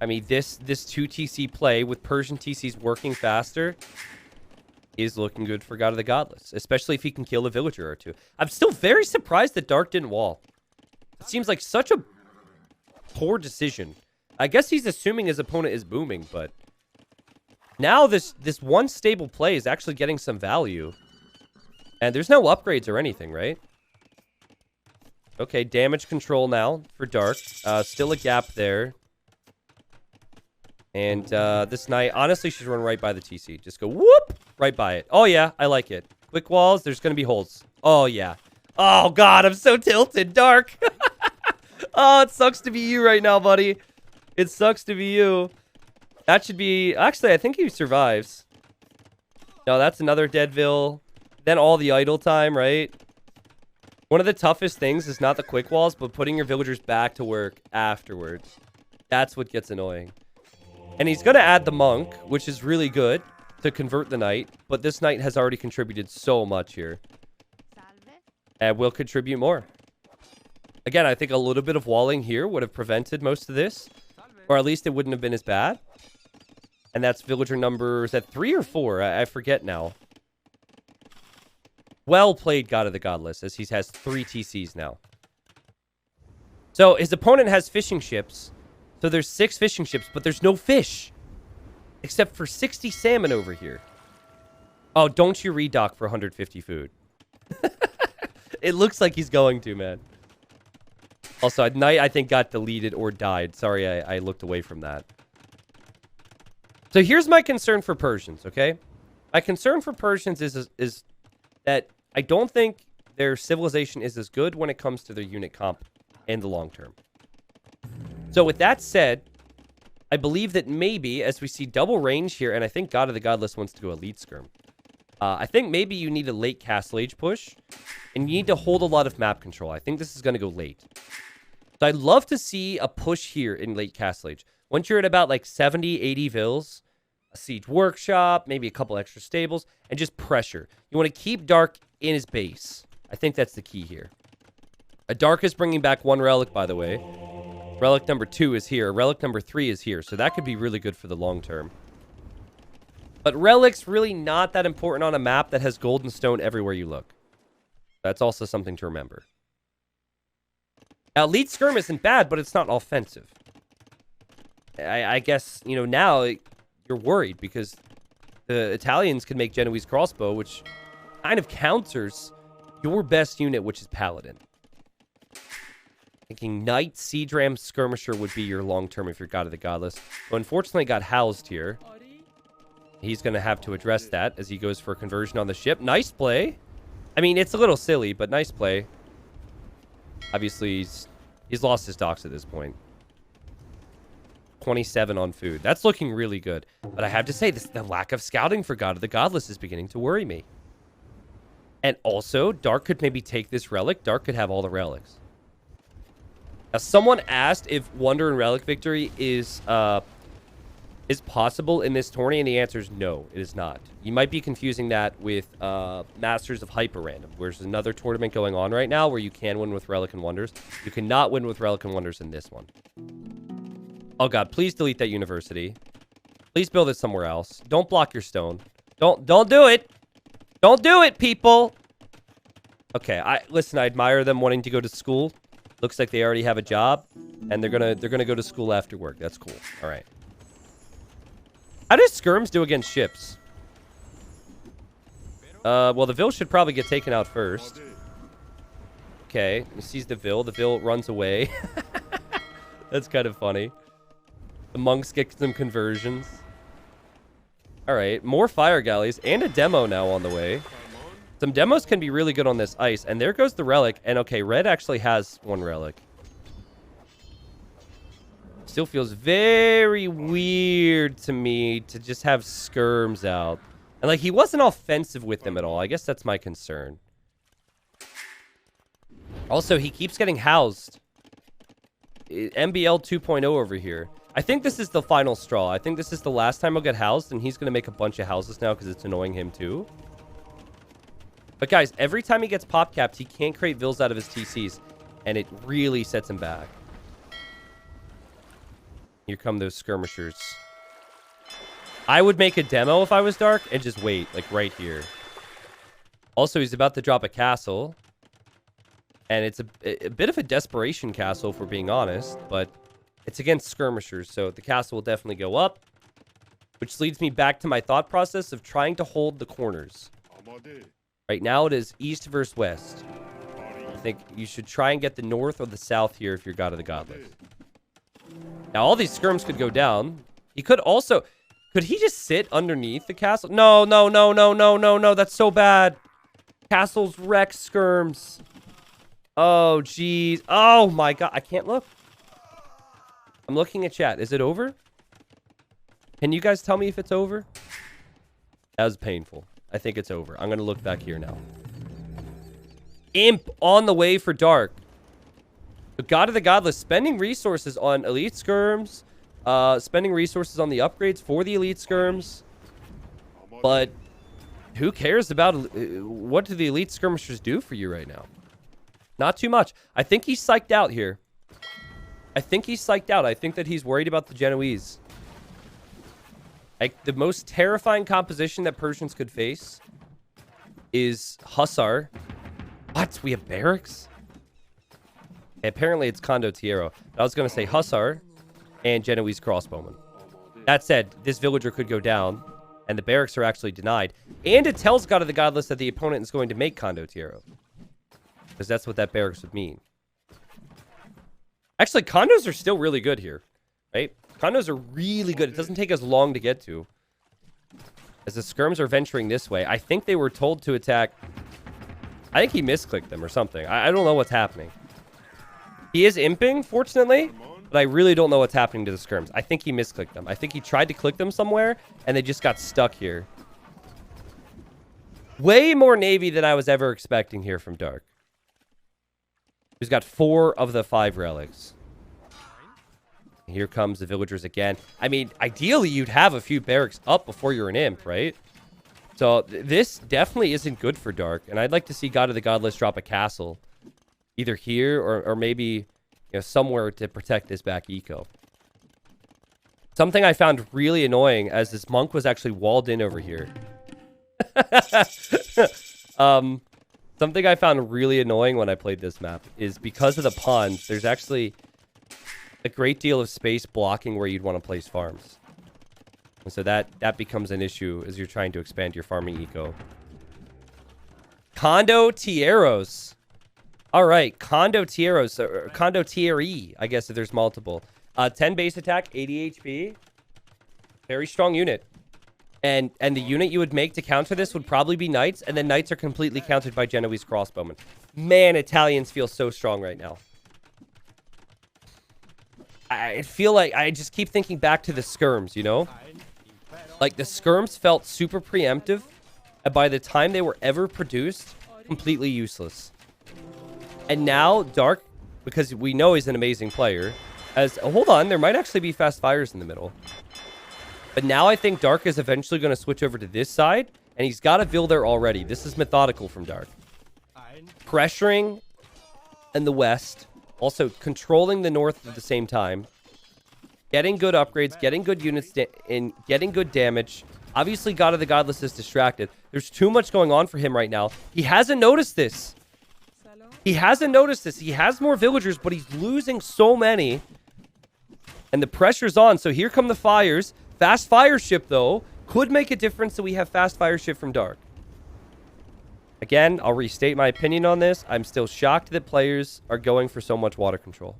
I mean, this 2TC play with Persian TCs working faster is looking good for God of the Godless, especially if he can kill a villager or 2. I'm still very surprised that Dark didn't wall. It seems like such a poor decision. I guess he's assuming his opponent is booming, but now this one stable play is actually getting some value. And there's no upgrades or anything, right? Okay, damage control now for Dark. Still a gap there. And this knight honestly should run right by the TC. Just go whoop right by it. Oh, yeah, I like it. Quick walls, there's going to be holes. Oh, yeah. Oh, God, I'm so tilted. Dark. Oh, it sucks to be you right now, buddy. It sucks to be you. That should be... Actually, I think he survives. No, that's another Deadville. Then all the idle time, right? One of the toughest things is not the quick walls, but putting your villagers back to work afterwards. That's what gets annoying. And he's going to add the monk, which is really good to convert the knight. But this knight has already contributed so much here. And will contribute more. Again, I think a little bit of walling here would have prevented most of this. Or at least it wouldn't have been as bad. And that's villager number, is that 3 or 4? I forget now. Well played, God of the Godless, as he has 3 TCs now. So his opponent has fishing ships. So there's 6 fishing ships, but there's no fish. Except for 60 salmon over here. Oh, don't you redock for 150 food. It looks like he's going to, man. Also, at night, I think got deleted or died. Sorry, I looked away from that. So here's my concern for Persians, okay? My concern for Persians is that I don't think their civilization is as good when it comes to their unit comp in the long term. So with that said, I believe that maybe, as we see double range here, and I think God of the Godless wants to go Elite Skirm. I think maybe you need a late Castle Age push, and you need to hold a lot of map control. I think this is going to go late. So I'd love to see a push here in late Castle Age. Once you're at about like 70, 80 vills, a siege workshop, maybe a couple extra stables, and just pressure. You want to keep Dark in his base. I think that's the key here. A Dark is bringing back one relic, by the way. Relic number 2 is here. Relic number 3 is here. So that could be really good for the long term. But relics really not that important on a map that has golden stone everywhere you look. That's also something to remember. Now, Elite Skirm isn't bad, but it's not offensive. I guess, you know, now you're worried because the Italians can make Genoese crossbow, which kind of counters your best unit, which is Paladin. Thinking Knight, Siege Ram, Skirmisher would be your long-term if you're God of the Godless. But unfortunately got housed here. He's going to have to address that as he goes for a conversion on the ship. Nice play. I mean, it's a little silly, but nice play. Obviously, he's lost his docks at this point. 27 on food. That's looking really good. But I have to say, the lack of scouting for God of the Godless is beginning to worry me. And also, Dark could maybe take this relic. Dark could have all the relics. Now, someone asked if Wonder and Relic victory is possible in this tourney, and the answer is no, it is not. You might be confusing that with Masters of Hyper Random, where there's another tournament going on right now where you can win with Relic and Wonders. You cannot win with Relic and Wonders in this one. Oh god, please delete that university. Please build it somewhere else. Don't block your stone. Don't do it. Don't do it, people. Okay, listen, I admire them wanting to go to school. Looks like they already have a job, and they're gonna go to school after work. That's cool. All right. How does Skirms do against ships? Well, the Vil should probably get taken out first. Okay, he sees the Vil. The Vil runs away. That's kind of funny. The monks get some conversions. All right, more fire galleys and a demo now on the way. Some demos can be really good on this ice. And there goes the relic. And okay, red actually has one relic. Still feels very weird to me to just have skirms out. And like, he wasn't offensive with them at all. I guess that's my concern. Also, he keeps getting housed. MBL 2.0 over here. I think this is the final straw. I think this is the last time he'll get housed. And he's going to make a bunch of houses now because it's annoying him too. But guys, every time he gets pop capped, he can't create vills out of his TCs. And it really sets him back. Here come those skirmishers. I would make a demo if I was Dark and just wait, like right here. Also, he's about to drop a castle. And it's a bit of a desperation castle, if we're being honest. But it's against skirmishers, so the castle will definitely go up. Which leads me back to my thought process of trying to hold the corners. Right now, it is east versus west. I think you should try and get the north or the south here if you're God of the Godless. Now, all these skirms could go down. He could also... Could he just sit underneath the castle? No, no, no, no, no, no, no. That's so bad. Castles wreck skirms. Oh, jeez. Oh, my God. I can't look. I'm looking at chat. Is it over? Can you guys tell me if it's over? That was painful. I think it's over. I'm going to look back here now. Imp on the way for Dark. The God of the Godless spending resources on elite skirms. Spending resources on the upgrades for the elite skirms. But who cares about... What do the elite skirmishers do for you right now? Not too much. I think he's psyched out here. I think he's psyched out. I think that he's worried about the Genoese. Like, the most terrifying composition that Persians could face is Hussar. What? We have barracks? Apparently, it's Condottiero. I was going to say Hussar and Genoese crossbowman. That said, this villager could go down. And the barracks are actually denied. And it tells God of the Godless that the opponent is going to make Condottiero. Because that's what that barracks would mean. Actually, condos are still really good here. Right? Condos are really good. It doesn't take as long to get to. As the skirms are venturing this way, I think they were told to attack. I think he misclicked them or something. I don't know what's happening. He is imping, fortunately, but I really don't know what's happening to the skirms. I think he misclicked them. I think he tried to click them somewhere, and they just got stuck here. Way more Navy than I was ever expecting here from Dark. He's got 4 of the 5 relics. Here comes the villagers again. I mean, ideally, you'd have a few barracks up before you're an imp, right? So this definitely isn't good for Dark. And I'd like to see God of the Godless drop a castle. Either here or maybe somewhere to protect this back eco. Something I found really annoying as this monk was actually walled in over here. Something I found really annoying when I played this map is because of the ponds, there's actually a great deal of space blocking where you'd want to place farms. And so that becomes an issue as you're trying to expand your farming eco. Condottieros. All right, Condottieros, or Condottieri, I guess if there's multiple. 10 base attack, 80 HP. Very strong unit. And the unit you would make to counter this would probably be knights, and then knights are completely countered by Genoese crossbowmen. Man, Italians feel so strong right now. I feel like I just keep thinking back to the skirms, Like, the skirms felt super preemptive, and by the time they were ever produced, completely useless. And now, Dark, because we know he's an amazing player, hold on, there might actually be fast fires in the middle. But now I think Dark is eventually going to switch over to this side, and he's got a Vil there already. This is methodical from Dark. Pressuring in the west, also controlling the north at the same time. Getting good upgrades, getting good units in, getting good damage. Obviously, God of the Godless is distracted. There's too much going on for him right now. He hasn't noticed this. He hasn't noticed this. He has more villagers, but he's losing so many. And the pressure's on. So here come the fires. Fast fire ship, though, could make a difference that we have fast fire ship from Dark. Again, I'll restate my opinion on this. I'm still shocked that players are going for so much water control.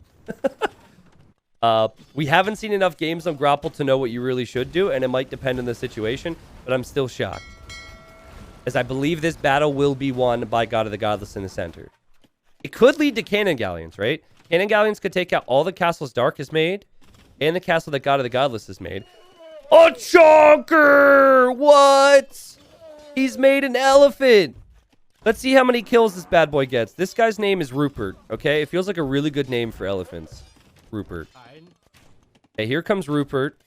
We haven't seen enough games on Grapple to know what you really should do, and it might depend on the situation, but I'm still shocked. As I believe this battle will be won by God of the Godless in the center. It could lead to cannon galleons, right? Cannon galleons could take out all the castles Dark has made, and the castle that God of the Godless has made. A chonker! What? He's made an elephant! Let's see how many kills this bad boy gets. This guy's name is Rupert, okay? It feels like a really good name for elephants. Rupert. Okay, here comes Rupert.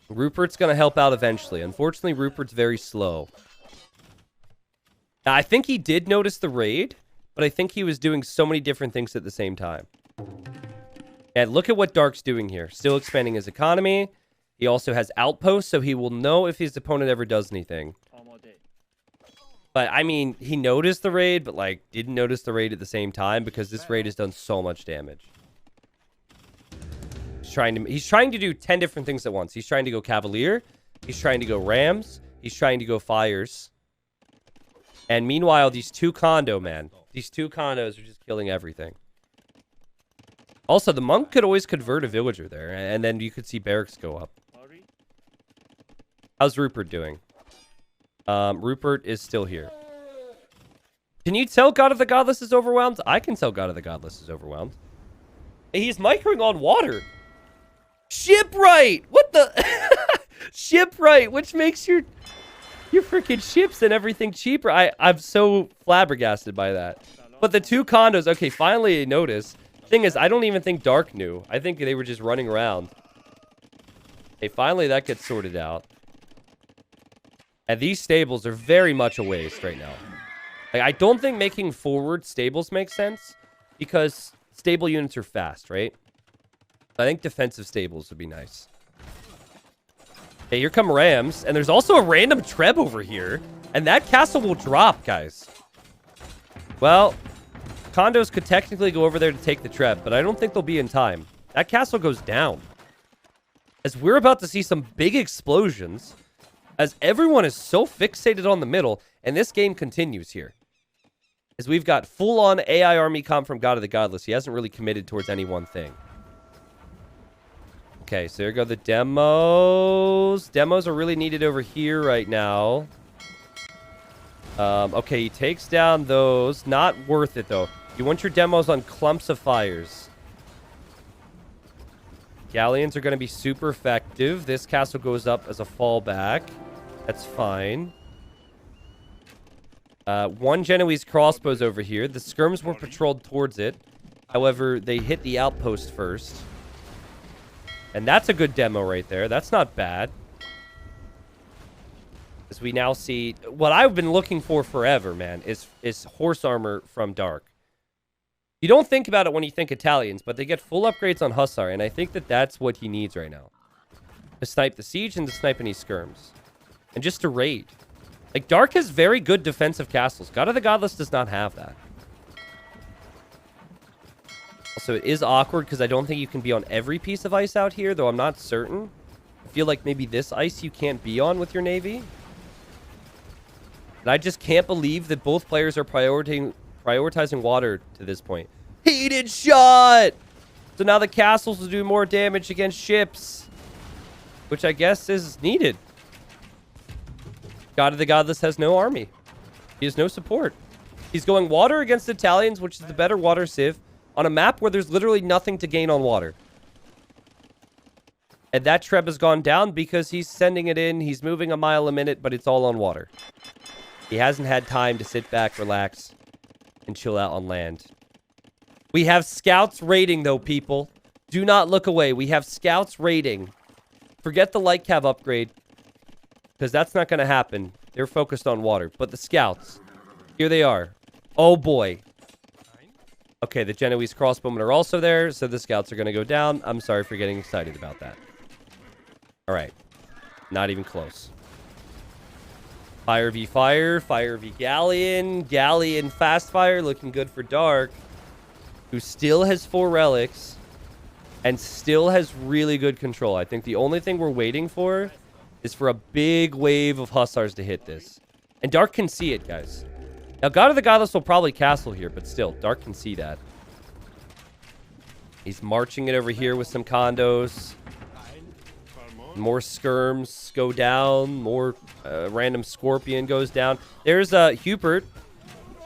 Rupert's going to help out eventually. Unfortunately, Rupert's very slow. Now, I think he did notice the raid, but I think he was doing so many different things at the same time. And look at what Dark's doing here. Still expanding his economy. He also has outposts, so he will know if his opponent ever does anything. But, I mean, he noticed the raid, but, like, didn't notice the raid at the same time because this raid has done so much damage. He's trying to do 10 different things at once. He's trying to go Cavalier. He's trying to go Rams. He's trying to go Fires. And meanwhile, these two condos are just killing everything. Also, the monk could always convert a villager there, and then you could see barracks go up. How's Rupert doing? Rupert is still here. Can you tell God of the Godless is overwhelmed? I can tell God of the Godless is overwhelmed. He's microing on water. Shipwright! What the? Shipwright, which makes your freaking ships and everything cheaper. I'm so flabbergasted by that. But the two condos, okay, finally I noticed. Thing is, I don't even think Dark knew. I think they were just running around. Hey, finally that gets sorted out. And these stables are very much a waste right now. Like, I don't think making forward stables makes sense because stable units are fast, right? I think defensive stables would be nice. Okay, here come Rams. And there's also a random Treb over here. And that castle will drop, guys. Well, condos could technically go over there to take the Treb, but I don't think they'll be in time. That castle goes down. As we're about to see some big explosions. as everyone is so fixated on the middle, and this game continues here. As we've got full-on AI army comp from God of the Godless. He hasn't really committed towards any one thing. Okay, so there go the demos. Demos are really needed over here right now. Okay, he takes down those. Not worth it, though. You want your demos on clumps of fires. Galleons are going to be super effective. This castle goes up as a fallback. That's fine. One Genoese crossbows over here. The skirms were patrolled towards it. However, they hit the outpost first. And that's a good demo right there. That's not bad. As we now see... What I've been looking for forever, man, is horse armor from Dark. You don't think about it when you think Italians, but they get full upgrades on Hussar, and I think that that's what he needs right now. To snipe the siege and to snipe any skirms. And just to raid. Like, Dark has very good defensive castles. God of the Godless does not have that. Also, it is awkward because I don't think you can be on every piece of ice out here, though I'm not certain. I feel like maybe this ice you can't be on with your navy. And I just can't believe that both players are prioritizing water to this point. Heated shot! So now the castles will do more damage against ships. Which I guess is needed. God of the Godless has no army. He has no support. He's going water against Italians, which is the better water civ, on a map where there's literally nothing to gain on water. And that Treb has gone down because he's sending it in. He's moving a mile a minute, but it's all on water. He hasn't had time to sit back, relax, and chill out on land. We have scouts raiding, though, people. Do not look away. We have scouts raiding. Forget the light cav upgrade, because that's not going to happen. They're focused on water. But the scouts, here they are. Oh, boy. Okay, the Genoese crossbowmen are also there, so the scouts are going to go down. I'm sorry for getting excited about that. All right. Not even close. Fire v fire. Fire v galleon. Galleon fast fire. Looking good for Dark, who still has 4 relics and still has really good control. I think the only thing we're waiting for is for a big wave of Hussars to hit this. And Dark can see it, guys. Now, God of the Godless will probably castle here, but still, Dark can see that. He's marching it over here with some condos. More skirms go down. More random scorpion goes down. There's Hubert,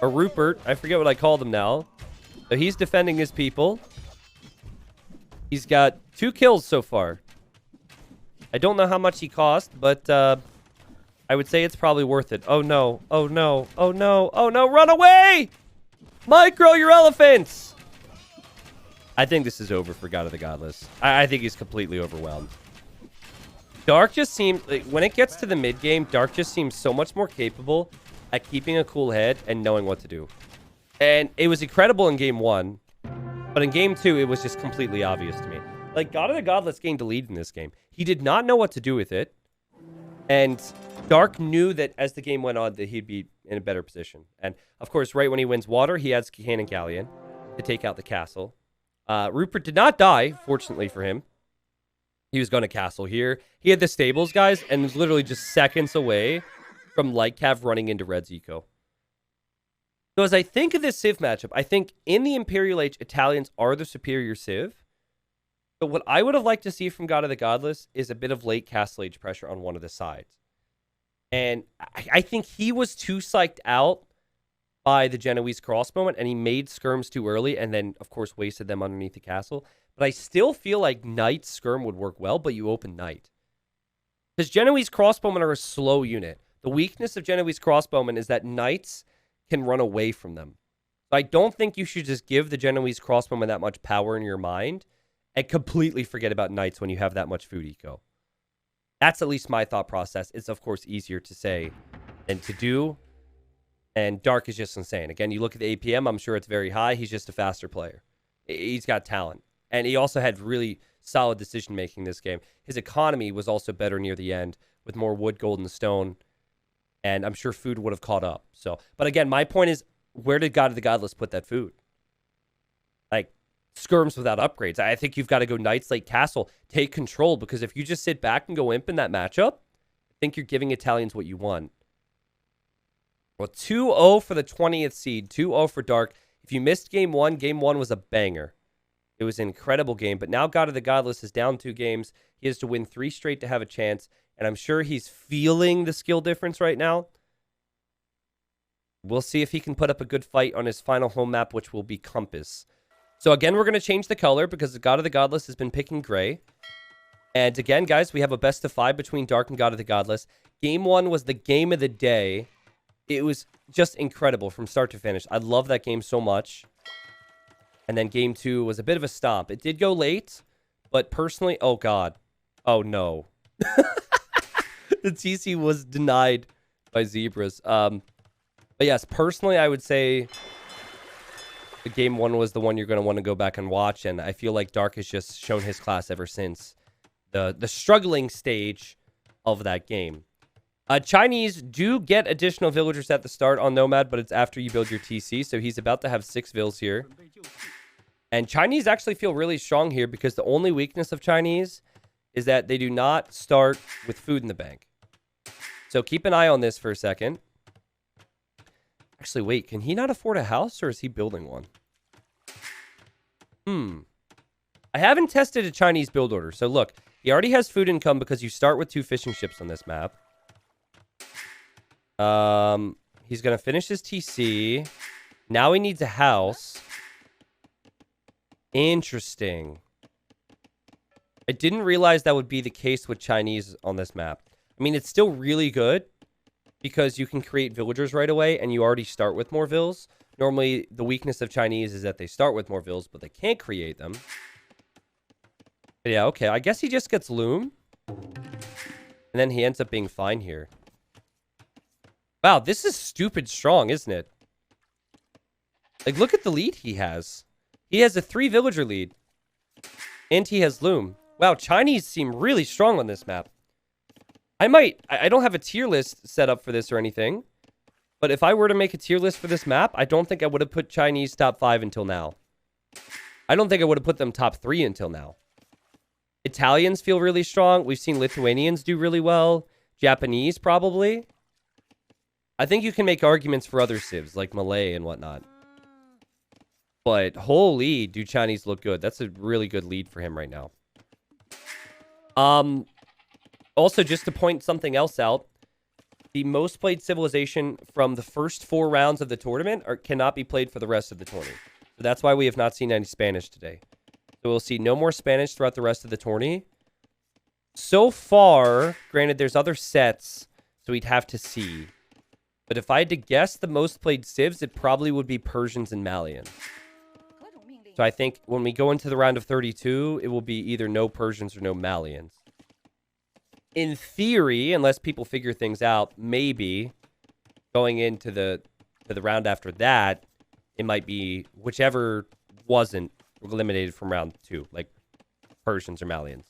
or Rupert. I forget what I called him now. So he's defending his people. He's got 2 kills so far. I don't know how much he cost, but I would say it's probably worth it. Oh, no. Oh, no. Oh, no. Oh, no. Run away! Micro your elephants! I think this is over for God of the Godless. I think he's completely overwhelmed. Dark just seems... Like, when it gets to the mid-game, Dark just seems so much more capable at keeping a cool head and knowing what to do. And it was incredible in Game 1. But in Game 2, it was just completely obvious to me. Like, God of the Godless gained a lead in this game. He did not know what to do with it. And Dark knew that as the game went on that he'd be in a better position. And, of course, right when he wins water, he adds Cannon Galleon to take out the castle. Rupert did not die, fortunately for him. He was going to castle here. He had the stables, guys, and was literally just seconds away from Light Cav running into Red's Eco. So as I think of this Civ matchup, I think in the Imperial Age, Italians are the superior Civ. But what I would have liked to see from God of the Godless is a bit of late Castle Age pressure on one of the sides. And I think he was too psyched out by the Genoese crossbowmen, and he made skirms too early, and then, of course, wasted them underneath the castle. But I still feel like Knight skirm would work well, but you open Knight. Because Genoese crossbowmen are a slow unit. The weakness of Genoese crossbowmen is that Knights can run away from them. So I don't think you should just give the Genoese crossbowmen that much power in your mind and completely forget about Knights when you have that much food eco. That's at least my thought process. It's, of course, easier to say than to do. And Dark is just insane. Again, you look at the APM, I'm sure it's very high. He's just a faster player. He's got talent. And he also had really solid decision-making this game. His economy was also better near the end with more wood, gold, and stone. And I'm sure food would have caught up. So, but again, my point is, where did God of the Godless put that food? Like, skirms without upgrades. I think you've got to go Knights, Late Castle, take control, because if you just sit back and go imp in that matchup, think you're giving Italians what you want. Well, 2-0 for the 20th seed. 2-0 for Dark. If you missed game one was a banger. It was an incredible game. But now God of the Godless is down 2 games. He has to win 3 straight to have a chance. And I'm sure he's feeling the skill difference right now. We'll see if he can put up a good fight on his final home map, which will be Compass. So again, we're going to change the color because the God of the Godless has been picking gray. And again, guys, we have a best of 5 between Dark and God of the Godless. Game 1 was the game of the day. It was just incredible from start to finish. I love that game so much. And then game 2 was a bit of a stomp. It did go late, but personally, oh God. Oh no. The TC was denied by Zebras. But yes, personally, I would say the game 1 was the one you're going to want to go back and watch. And I feel like Dark has just shown his class ever since the struggling stage of that game. Chinese do get additional villagers at the start on Nomad, but it's after you build your TC. So he's about to have 6 vills here. And Chinese actually feel really strong here because the only weakness of Chinese is that they do not start with food in the bank. So keep an eye on this for a second. Actually, wait, can he not afford a house or is he building one? I haven't tested a Chinese build order. So look, he already has food income because you start with 2 fishing ships on this map. He's going to finish his TC. Now he needs a house. Interesting. I didn't realize that would be the case with Chinese on this map. I mean, it's still really good because you can create villagers right away and you already start with more vills. Normally, the weakness of Chinese is that they start with more vills, but they can't create them. But yeah, okay. I guess he just gets loom. And then he ends up being fine here. Wow, this is stupid strong, isn't it? Like, look at the lead he has. He has a 3 villager lead. And he has loom. Wow, Chinese seem really strong on this map. I don't have a tier list set up for this or anything. But if I were to make a tier list for this map, I don't think I would have put Chinese top 5 until now. I don't think I would have put them top 3 until now. Italians feel really strong. We've seen Lithuanians do really well. Japanese, probably. I think you can make arguments for other civs, like Malay and whatnot. But holy, do Chinese look good. That's a really good lead for him right now. Also, just to point something else out, the most played civilization from the first 4 rounds of the tournament cannot be played for the rest of the tourney. So that's why we have not seen any Spanish today. So we'll see no more Spanish throughout the rest of the tourney. So far, granted, there's other sets, so we'd have to see. But if I had to guess the most played civs, it probably would be Persians and Malians. So I think when we go into the round of 32, it will be either no Persians or no Malians. In theory, unless people figure things out, maybe going into the round after that, it might be whichever wasn't eliminated from round 2, like Persians or Malians.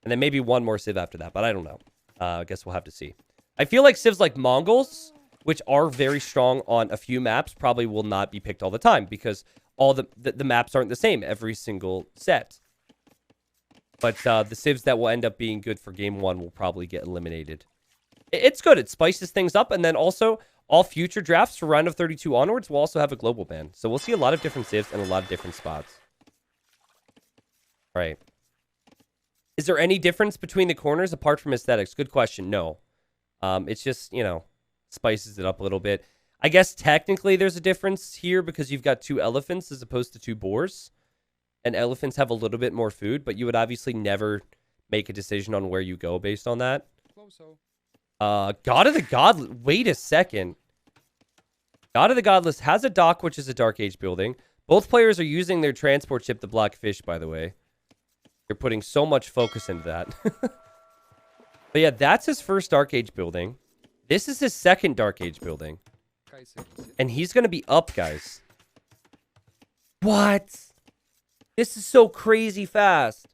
And then maybe one more civ after that, but I don't know. I guess we'll have to see. I feel like civs like Mongols, which are very strong on a few maps, probably will not be picked all the time because all the maps aren't the same every single set. But the civs that will end up being good for game 1 will probably get eliminated. It's good. It spices things up. And then also, all future drafts for round of 32 onwards will also have a global ban. So we'll see a lot of different civs and a lot of different spots. All right. Is there any difference between the corners apart from aesthetics? Good question. No. It's just, you know, spices it up a little bit. I guess technically there's a difference here because you've got 2 elephants as opposed to 2 boars. And elephants have a little bit more food, but you would obviously never make a decision on where you go based on that. God of the Godless. Wait a second. God of the Godless has a dock, which is a Dark Age building. Both players are using their transport ship, the Blackfish, by the way. You're putting so much focus into that. But yeah, that's his first Dark Age building. This is his second Dark Age building. And he's going to be up, guys. What? This is so crazy fast.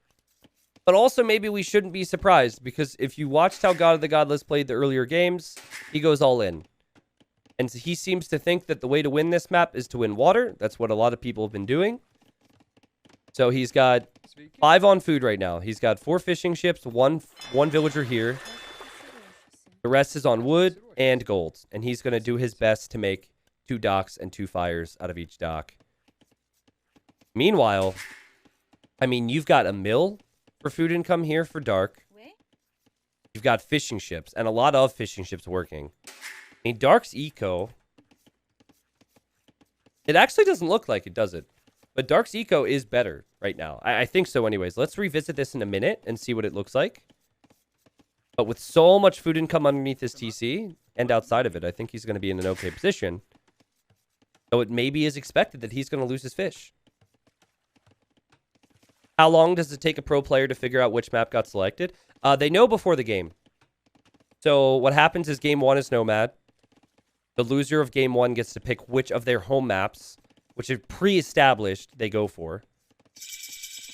But also, maybe we shouldn't be surprised, because if you watched how God of the Godless played the earlier games, he goes all in. And he seems to think that the way to win this map is to win water. That's what a lot of people have been doing. So he's got 5 on food right now. He's got 4 fishing ships, one villager here. The rest is on wood and gold. And he's going to do his best to make 2 docks and 2 fires out of each dock. Meanwhile, I mean, you've got a mill for food income here for Dark. You've got fishing ships, and a lot of fishing ships working. I mean, Dark's eco... It actually doesn't look like it, does it? But Dark's eco is better right now. I think so anyways. Let's revisit this in a minute and see what it looks like. But with so much food income underneath his TC and outside of it, I think he's going to be in an okay position. So it maybe is expected that he's going to lose his fish. How long does it take a pro player to figure out which map got selected? They know before the game. So what happens is game 1 is Nomad. The loser of game 1 gets to pick which of their home maps, which is pre-established, they go for.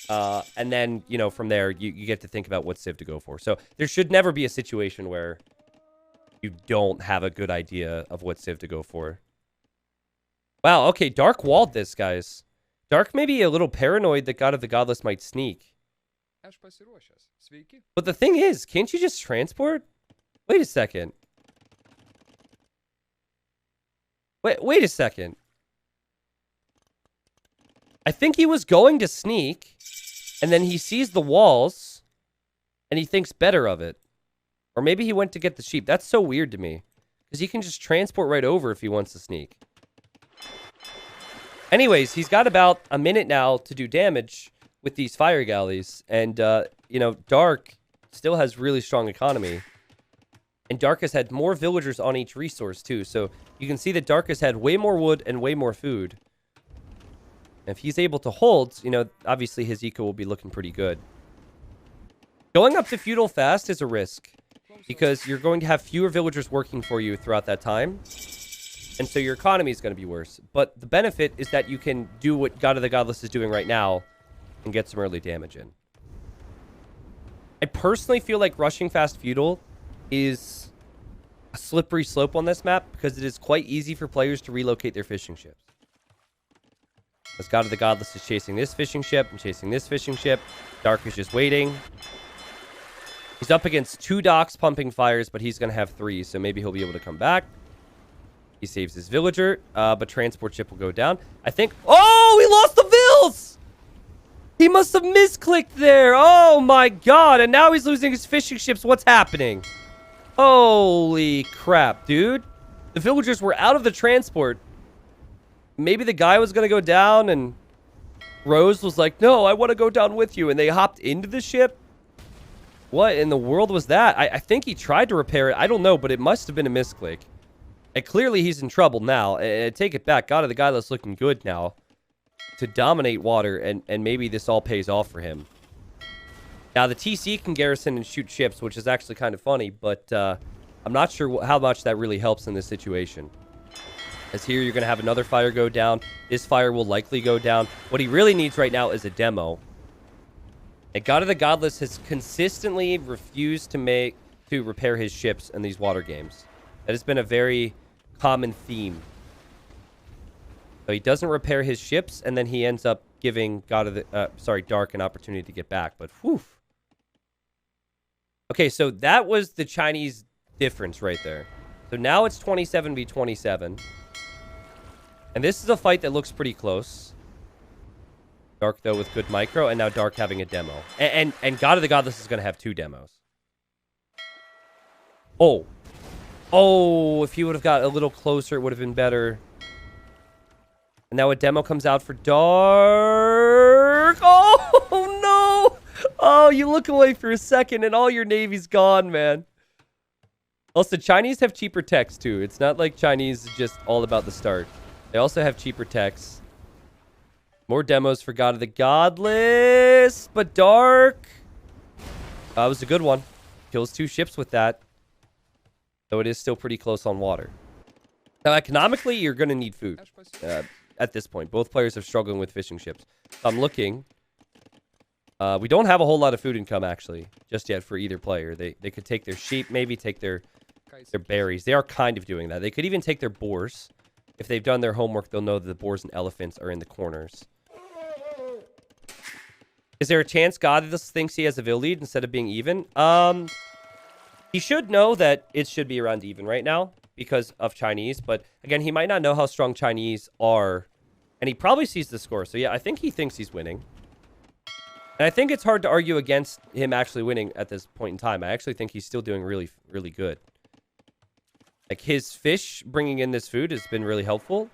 And then, you know, from there, you get to think about what civ to go for. So there should never be a situation where you don't have a good idea of what civ to go for. Wow, okay, Dark walled this, guys. Dark may be a little paranoid that God of the Godless might sneak. But the thing is, can't you just transport? Wait a second. Wait a second. I think he was going to sneak, and then he sees the walls, and he thinks better of it. Or maybe he went to get the sheep. That's so weird to me. Because he can just transport right over if he wants to sneak. Anyways, he's got about a minute now to do damage with these fire galleys. And, you know, Dark still has really strong economy. And Dark has had more villagers on each resource, too. So you can see that Dark has had way more wood and way more food. If he's able to hold, you know, obviously his eco will be looking pretty good. Going up to feudal fast is a risk. Because you're going to have fewer villagers working for you throughout that time. And so your economy is going to be worse. But the benefit is that you can do what God of the Godless is doing right now and get some early damage in. I personally feel like rushing fast feudal is a slippery slope on this map because it is quite easy for players to relocate their fishing ships. As God of the Godless is chasing this fishing ship and chasing this fishing ship. Dark is just waiting. He's up against 2 docks pumping fires, but he's going to have 3, so maybe he'll be able to come back. He saves his villager, but transport ship will go down. I think... Oh, he lost the vills! He must have misclicked there. Oh, my God. And now he's losing his fishing ships. What's happening? Holy crap, dude. The villagers were out of the transport. Maybe the guy was going to go down, and Rose was like, no, I want to go down with you. And they hopped into the ship. What in the world was that? I think he tried to repair it. I don't know, but it must have been a misclick. And clearly he's in trouble now. Take it back. God of the Godless looking good now to dominate water, and maybe this all pays off for him. Now, the TC can garrison and shoot ships, which is actually kind of funny, but I'm not sure how much that really helps in this situation. As here, you're going to have another fire go down. This fire will likely go down. What he really needs right now is a demo. And God of the Godless has consistently refused to repair his ships in these water games. That has been a very common theme. So he doesn't repair his ships, and then he ends up giving Dark an opportunity to get back. But whew. Okay, so that was the Chinese difference right there. So now it's 27v27. And this is a fight that looks pretty close. Dark, though, with good micro, and now Dark having a demo. And God of the Godless is going to have 2 demos. Oh. Oh, if he would have got a little closer, it would have been better. And now a demo comes out for Dark. Oh, no. Oh, you look away for a second, and all your navy's gone, man. Also, Chinese have cheaper techs, too. It's not like Chinese is just all about the start. They also have cheaper techs. More demos for God of the Godless. But Dark. That was a good one. Kills 2 ships with that. Though it is still pretty close on water. Now, economically, you're going to need food. At this point. Both players are struggling with fishing ships. So I'm looking. We don't have a whole lot of food income, actually. Just yet for either player. They could take their sheep. Maybe take their berries. They are kind of doing that. They could even take their boars. If they've done their homework, they'll know that the boars and elephants are in the corners. Is there a chance God thinks he has a vill lead instead of being even? He should know that it should be around even right now because of Chinese. But again, he might not know how strong Chinese are. And he probably sees the score. So yeah, I think he thinks he's winning. And I think it's hard to argue against him actually winning at this point in time. I actually think he's still doing really, really good. Like, his fish bringing in this food has been really helpful.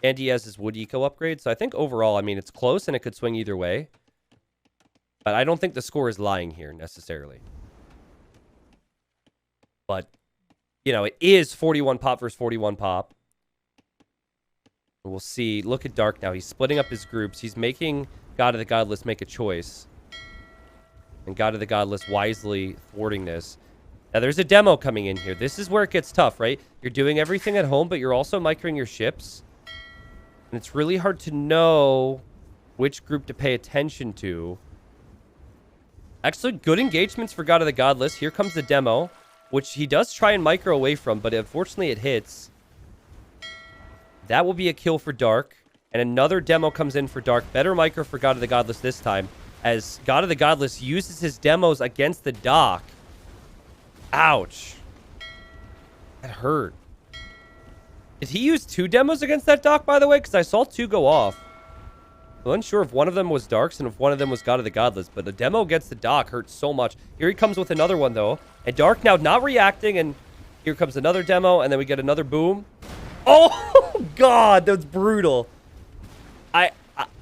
And he has his wood eco upgrade. So I think overall, I mean, it's close and it could swing either way. But I don't think the score is lying here necessarily. But, you know, it is 41 pop versus 41 pop. We'll see. Look at Dark now. He's splitting up his groups. He's making God of the Godless make a choice. And God of the Godless wisely thwarting this. Now, there's a demo coming in here. This is where it gets tough, right? You're doing everything at home, but you're also microing your ships. And it's really hard to know which group to pay attention to. Actually, good engagements for God of the Godless. Here comes the demo, which he does try and micro away from, but unfortunately it hits. That will be a kill for Dark. And another demo comes in for Dark. Better micro for God of the Godless this time, as God of the Godless uses his demos against the dock. Ouch. That hurt. Did he use 2 demos against that dock, by the way? Because I saw 2 go off. I'm unsure if one of them was Dark's and if one of them was God of the Godless. But the demo against the dock hurts so much. Here he comes with another one, though. And Dark now not reacting. And here comes another demo. And then we get another boom. Oh, God. That's brutal.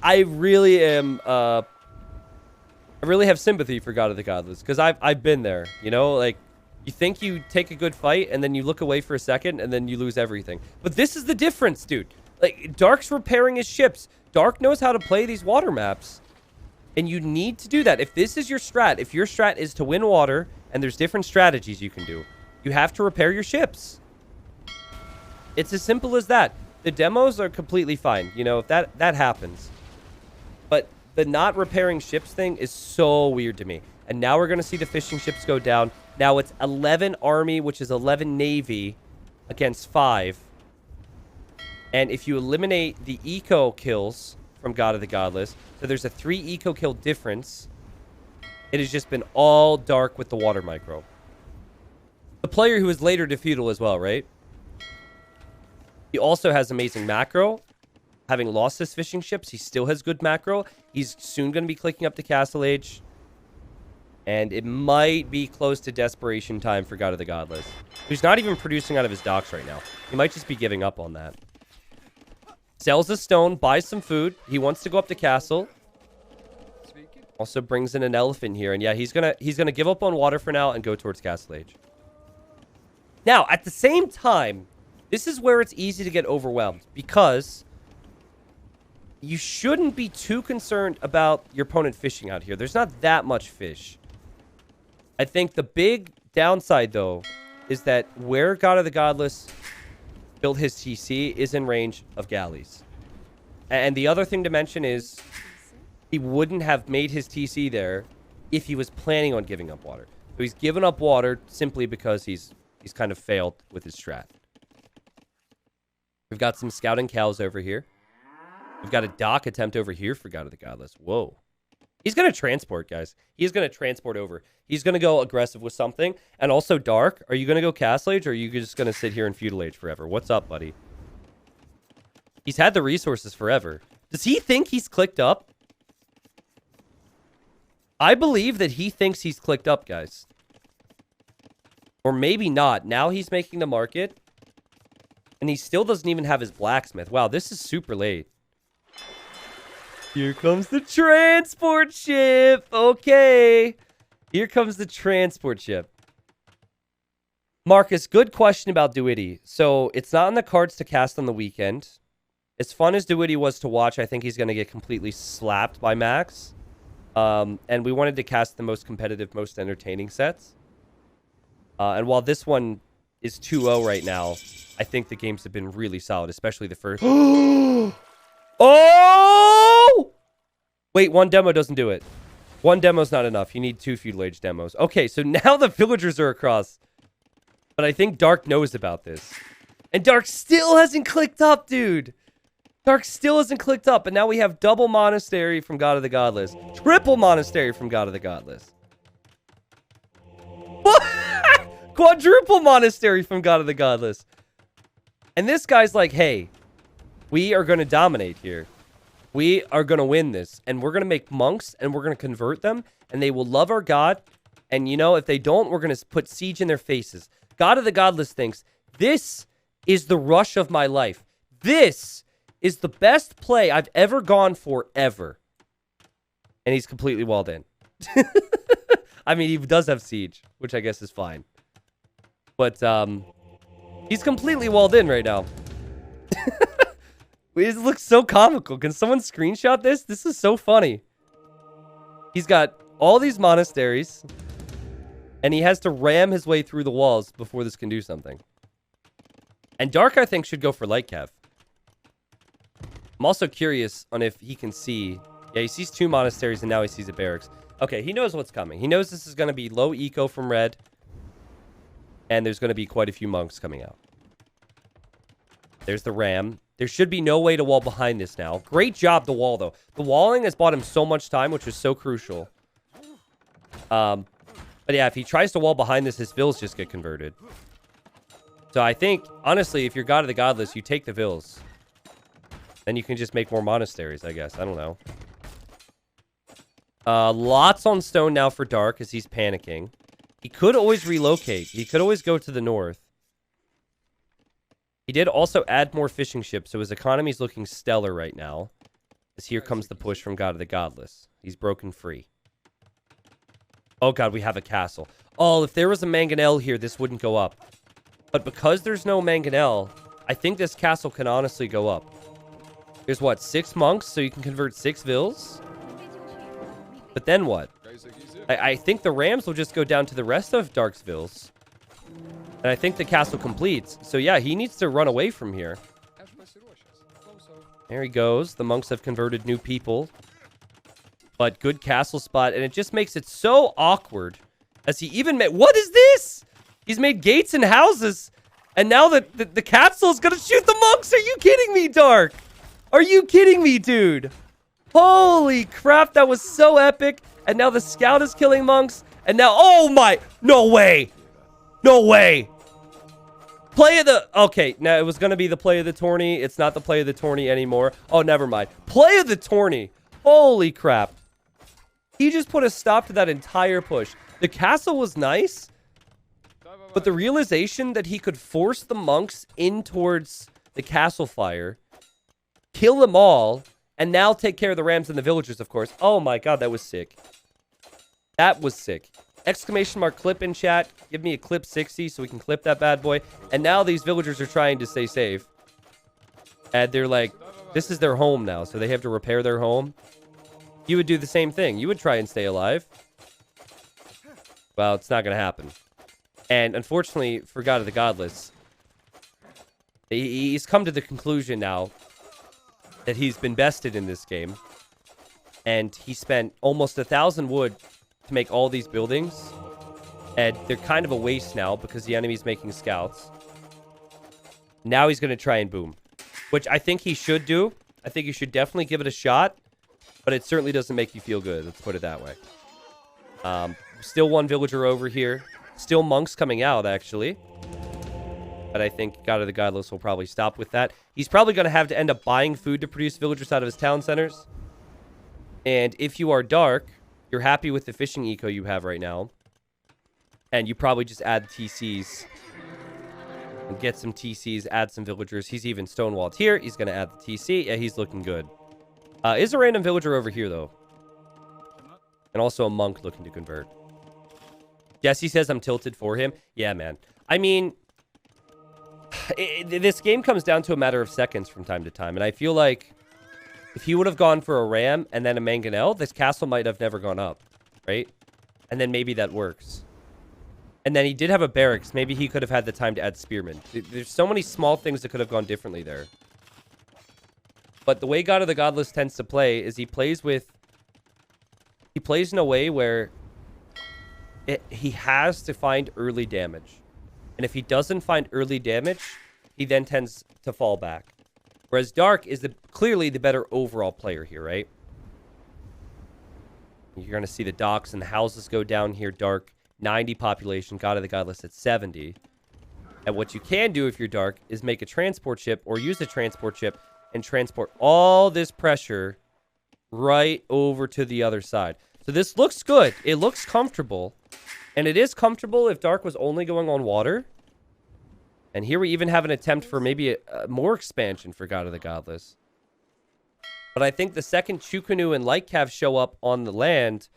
I really am... I really have sympathy for God of the Godless. Because I've been there. You know, like... You think you take a good fight, and then you look away for a second, and then you lose everything. But this is the difference, dude. Like, Dark's repairing his ships. Dark knows how to play these water maps. And you need to do that. If this is your strat, if your strat is to win water, and there's different strategies you can do, you have to repair your ships. It's as simple as that. The demos are completely fine. You know, if that happens. But the not repairing ships thing is so weird to me. And now we're going to see the fishing ships go down. Now it's 11 Army, which is 11 Navy, against 5. And if you eliminate the eco kills from God of the Godless, so there's a 3 eco kill difference, it has just been all Dark with the water micro. The player who is later defeatable as well, right? He also has amazing macro. Having lost his fishing ships, he still has good macro. He's soon going to be clicking up to Castle Age. And it might be close to desperation time for God of the Godless, who's not even producing out of his docks right now. He might just be giving up on that. Sells a stone, buys some food. He wants to go up to castle. Also brings in an elephant here. And yeah, he's gonna give up on water for now and go towards Castle Age. Now, at the same time, this is where it's easy to get overwhelmed, because you shouldn't be too concerned about your opponent fishing out here. There's not that much fish. I think the big downside, though, is that where God of the Godless built his TC is in range of galleys. And the other thing to mention is he wouldn't have made his TC there if he was planning on giving up water. So he's given up water simply because he's kind of failed with his strat. We've got some scouting cows over here. We've got a dock attempt over here for God of the Godless. Whoa. He's going to transport, guys. He's going to transport over. He's going to go aggressive with something. And also, Dark, are you going to go Castle Age, or are you just going to sit here in Feudal Age forever? What's up, buddy? He's had the resources forever. Does he think he's clicked up? I believe that he thinks he's clicked up, guys. Or maybe not. Now he's making the market. And he still doesn't even have his blacksmith. Wow, this is super late. Here comes the transport ship. Okay. Here comes the transport ship. Marcus, good question about Duity. So it's not on the cards to cast on the weekend. As fun as Duity was to watch, I think he's going to get completely slapped by Max. And we wanted to cast the most competitive, most entertaining sets. And while this one is 2-0 right now, I think the games have been really solid, especially the first. Oh! Wait, one demo doesn't do it. One demo's not enough. You need 2 Feudal Age demos. Okay, so now the villagers are across. But I think Dark knows about this. And Dark still hasn't clicked up, dude. Dark still hasn't clicked up. And now we have double Monastery from God of the Godless. Triple Monastery from God of the Godless. Quadruple monastery from God of the Godless. And this guy's like, hey, we are going to dominate here. We are going to win this. And we're going to make monks and we're going to convert them. And they will love our God. And, you know, if they don't, we're going to put siege in their faces. God of the Godless thinks, this is the rush of my life. This is the best play I've ever gone for ever. And he's completely walled in. I mean, he does have siege, which I guess is fine. But, he's completely walled in right now. It looks so comical. Can someone screenshot this? This is so funny. He's got all these monasteries. And he has to ram his way through the walls before this can do something. And Dark, I think, should go for light cav. I'm also curious on if he can see... Yeah, he sees 2 monasteries and now he sees a barracks. Okay, he knows what's coming. He knows this is going to be low eco from red. And there's going to be quite a few monks coming out. There's the ram. There should be no way to wall behind this now. Great job, the wall, though. The walling has bought him so much time, which was so crucial. But yeah, if he tries to wall behind this, his vills just get converted. So I think, honestly, if you're God of the Godless, you take the vills. Then you can just make more monasteries, I guess. I don't know. Lots on stone now for Dark as he's panicking. He could always relocate. He could always go to the north. He did also add more fishing ships, so his economy is looking stellar right now. As here comes the push from God of the Godless. He's broken free. Oh god, we have a castle. Oh, if there was a mangonel here, this wouldn't go up. But because there's no mangonel, I think this castle can honestly go up. There's what, 6 monks, so you can convert 6 vills? But then what? I think the rams will just go down to the rest of Dark's vills. And I think the castle completes. So yeah, he needs to run away from here. There he goes. The monks have converted new people. But good castle spot. And it just makes it so awkward. As he even made... What is this? He's made gates and houses. And now the castle is going to shoot the monks. Are you kidding me, Dark? Are you kidding me, dude? Holy crap. That was so epic. And now the scout is killing monks. And now... Oh my... No way. No way. Play of the... Okay, now it was going to be the play of the tourney. It's not the play of the tourney anymore. Oh, never mind. Play of the tourney. Holy crap. He just put a stop to that entire push. The castle was nice, but the realization that he could force the monks in towards the castle fire, kill them all, and now take care of the rams and the villagers, of course. Oh my god, that was sick. That was sick. Exclamation mark clip in chat. Give me a clip 60 so we can clip that bad boy. And now these villagers are trying to stay safe. And they're like, this is their home now, so they have to repair their home. You would do the same thing. You would try and stay alive. Well, it's not going to happen. And unfortunately, for God of the Godless, he's come to the conclusion now that he's been bested in this game. And he spent almost 1,000 wood to make all these buildings. And they're kind of a waste now because the enemy's making scouts. Now he's going to try and boom. Which I think he should do. I think you should definitely give it a shot. But it certainly doesn't make you feel good. Let's put it that way. Still one villager over here. Still monks coming out, actually. But I think God of the Godless will probably stop with that. He's probably going to have to end up buying food to produce villagers out of his town centers. And if you are Dark, you're happy with the fishing eco you have right now. And you probably just add TCs. And get some TCs, add some villagers. He's even stonewalled here. He's going to add the TC. Yeah, he's looking good. Is a random villager over here, though. And also a monk looking to convert. Jesse says I'm tilted for him. Yeah, man. I mean, this game comes down to a matter of seconds from time to time. And I feel like if he would have gone for a ram and then a mangonel, this castle might have never gone up, right? And then maybe that works. And then he did have a barracks. Maybe he could have had the time to add spearmen. There's so many small things that could have gone differently there. But the way God of the Godless tends to play is he plays in a way where he has to find early damage. And if he doesn't find early damage, he then tends to fall back. Whereas Dark is clearly the better overall player here, right? You're going to see the docks and the houses go down here. Dark 90 population, God of the Godless at 70. And what you can do if you're Dark is make a transport ship or use a transport ship and transport all this pressure right over to the other side. So this looks good. It looks comfortable. And it is comfortable if Dark was only going on water. And here we even have an attempt for maybe a more expansion for God of the Godless. But I think the second Chukunu and Light Cav show up on the land,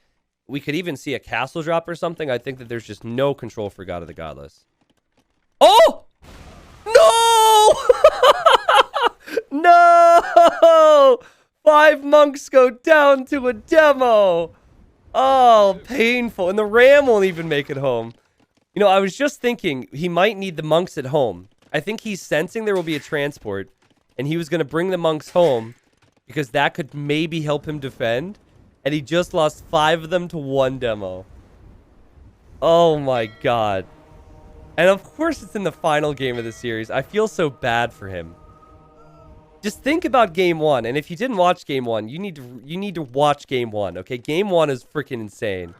we could even see a castle drop or something. I think that there's just no control for God of the Godless. Oh! No! No! 5 monks go down to a demo. Oh, painful. And the ram won't even make it home. You know, I was just thinking he might need the monks at home. I think he's sensing there will be a transport, and he was going to bring the monks home because that could maybe help him defend. And he just lost 5 of them to 1 demo. Oh my god. And of course it's in the final game of the series. I feel so bad for him. Just think about game 1. And if you didn't watch game 1, you need to watch game 1. Okay, game 1 is freaking insane.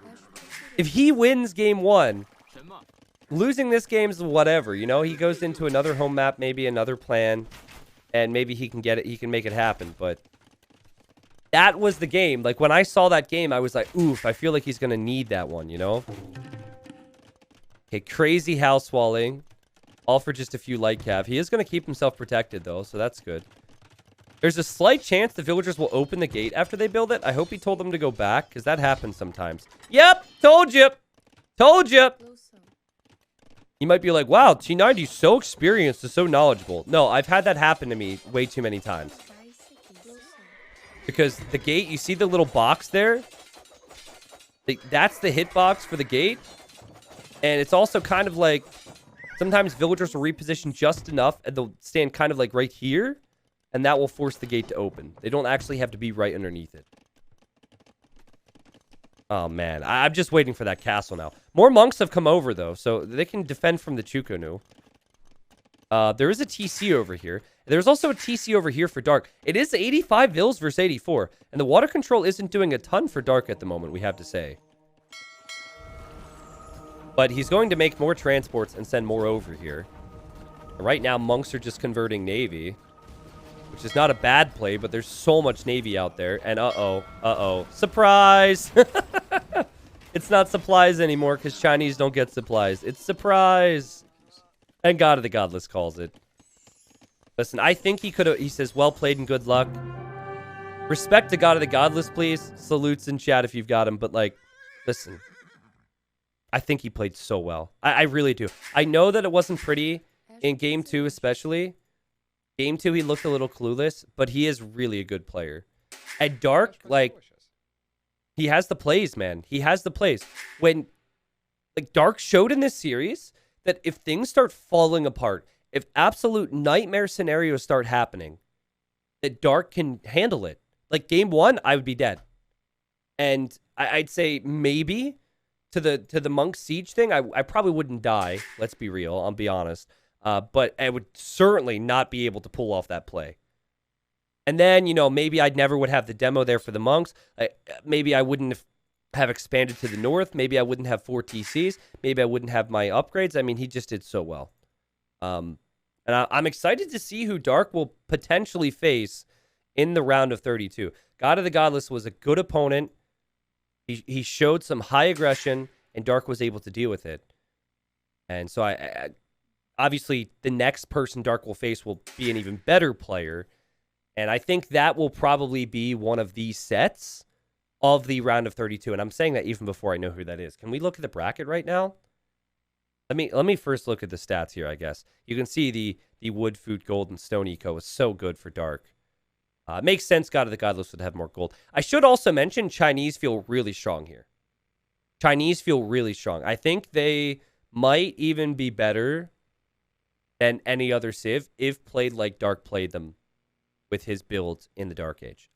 If he wins game 1, losing this game is whatever. You know, he goes into another home map, maybe another plan, and maybe he can get it. He can make it happen. But that was the game. Like when I saw that game, I was like, oof, I feel like he's gonna need that one. You know. Okay, crazy house walling. All for just a few light cav. He is going to keep himself protected, though, so that's good. There's a slight chance the villagers will open the gate after they build it. I hope he told them to go back, because that happens sometimes. Yep, told you. Told you. You might be like, wow, T90's so experienced and so knowledgeable. No, I've had that happen to me way too many times. Because the gate, you see the little box there? That's the hitbox for the gate. And it's also kind of like, sometimes villagers will reposition just enough and they'll stand kind of like right here. And that will force the gate to open. They don't actually have to be right underneath it. Oh, man. I'm just waiting for that castle now. More monks have come over, though, so they can defend from the Chukunu. There is a TC over here. There's also a TC over here for Dark. It is 85 vills versus 84. And the water control isn't doing a ton for Dark at the moment, we have to say. But he's going to make more transports and send more over here. Right now, monks are just converting navy. Which is not a bad play, but there's so much navy out there. And uh-oh. Surprise! It's not supplies anymore because Chinese don't get supplies. It's surprise! And God of the Godless calls it. Listen, I think he could have... He says, well played and good luck. Respect to God of the Godless, please. Salutes in chat if you've got him. But, like, listen... I think he played so well. I really do. I know that it wasn't pretty in Game 2 especially. Game 2, he looked a little clueless, but he is really a good player. At Dark, like, he has the plays, man. He has the plays. When, like, Dark showed in this series that if things start falling apart, if absolute nightmare scenarios start happening, that Dark can handle it. Like, Game 1, I would be dead. And I'd say maybe... To the Monk Siege thing, I probably wouldn't die. Let's be real. I'll be honest. But I would certainly not be able to pull off that play. And then, you know, maybe I'd never would have the demo there for the monks. Maybe I wouldn't have expanded to the north. Maybe I wouldn't have 4 TCs. Maybe I wouldn't have my upgrades. I mean, he just did so well. And I'm excited to see who Dark will potentially face in the round of 32. God of the Godless was a good opponent. He showed some high aggression, and Dark was able to deal with it. And so, I obviously, the next person Dark will face will be an even better player. And I think that will probably be one of these sets of the round of 32. And I'm saying that even before I know who that is. Can we look at the bracket right now? Let me first look at the stats here, I guess. You can see the wood, food, gold, and stone eco is so good for Dark. It makes sense God of the Godless would have more gold. I should also mention Chinese feel really strong here. Chinese feel really strong. I think they might even be better than any other Civ if played like Dark played them with his builds in the Dark Age.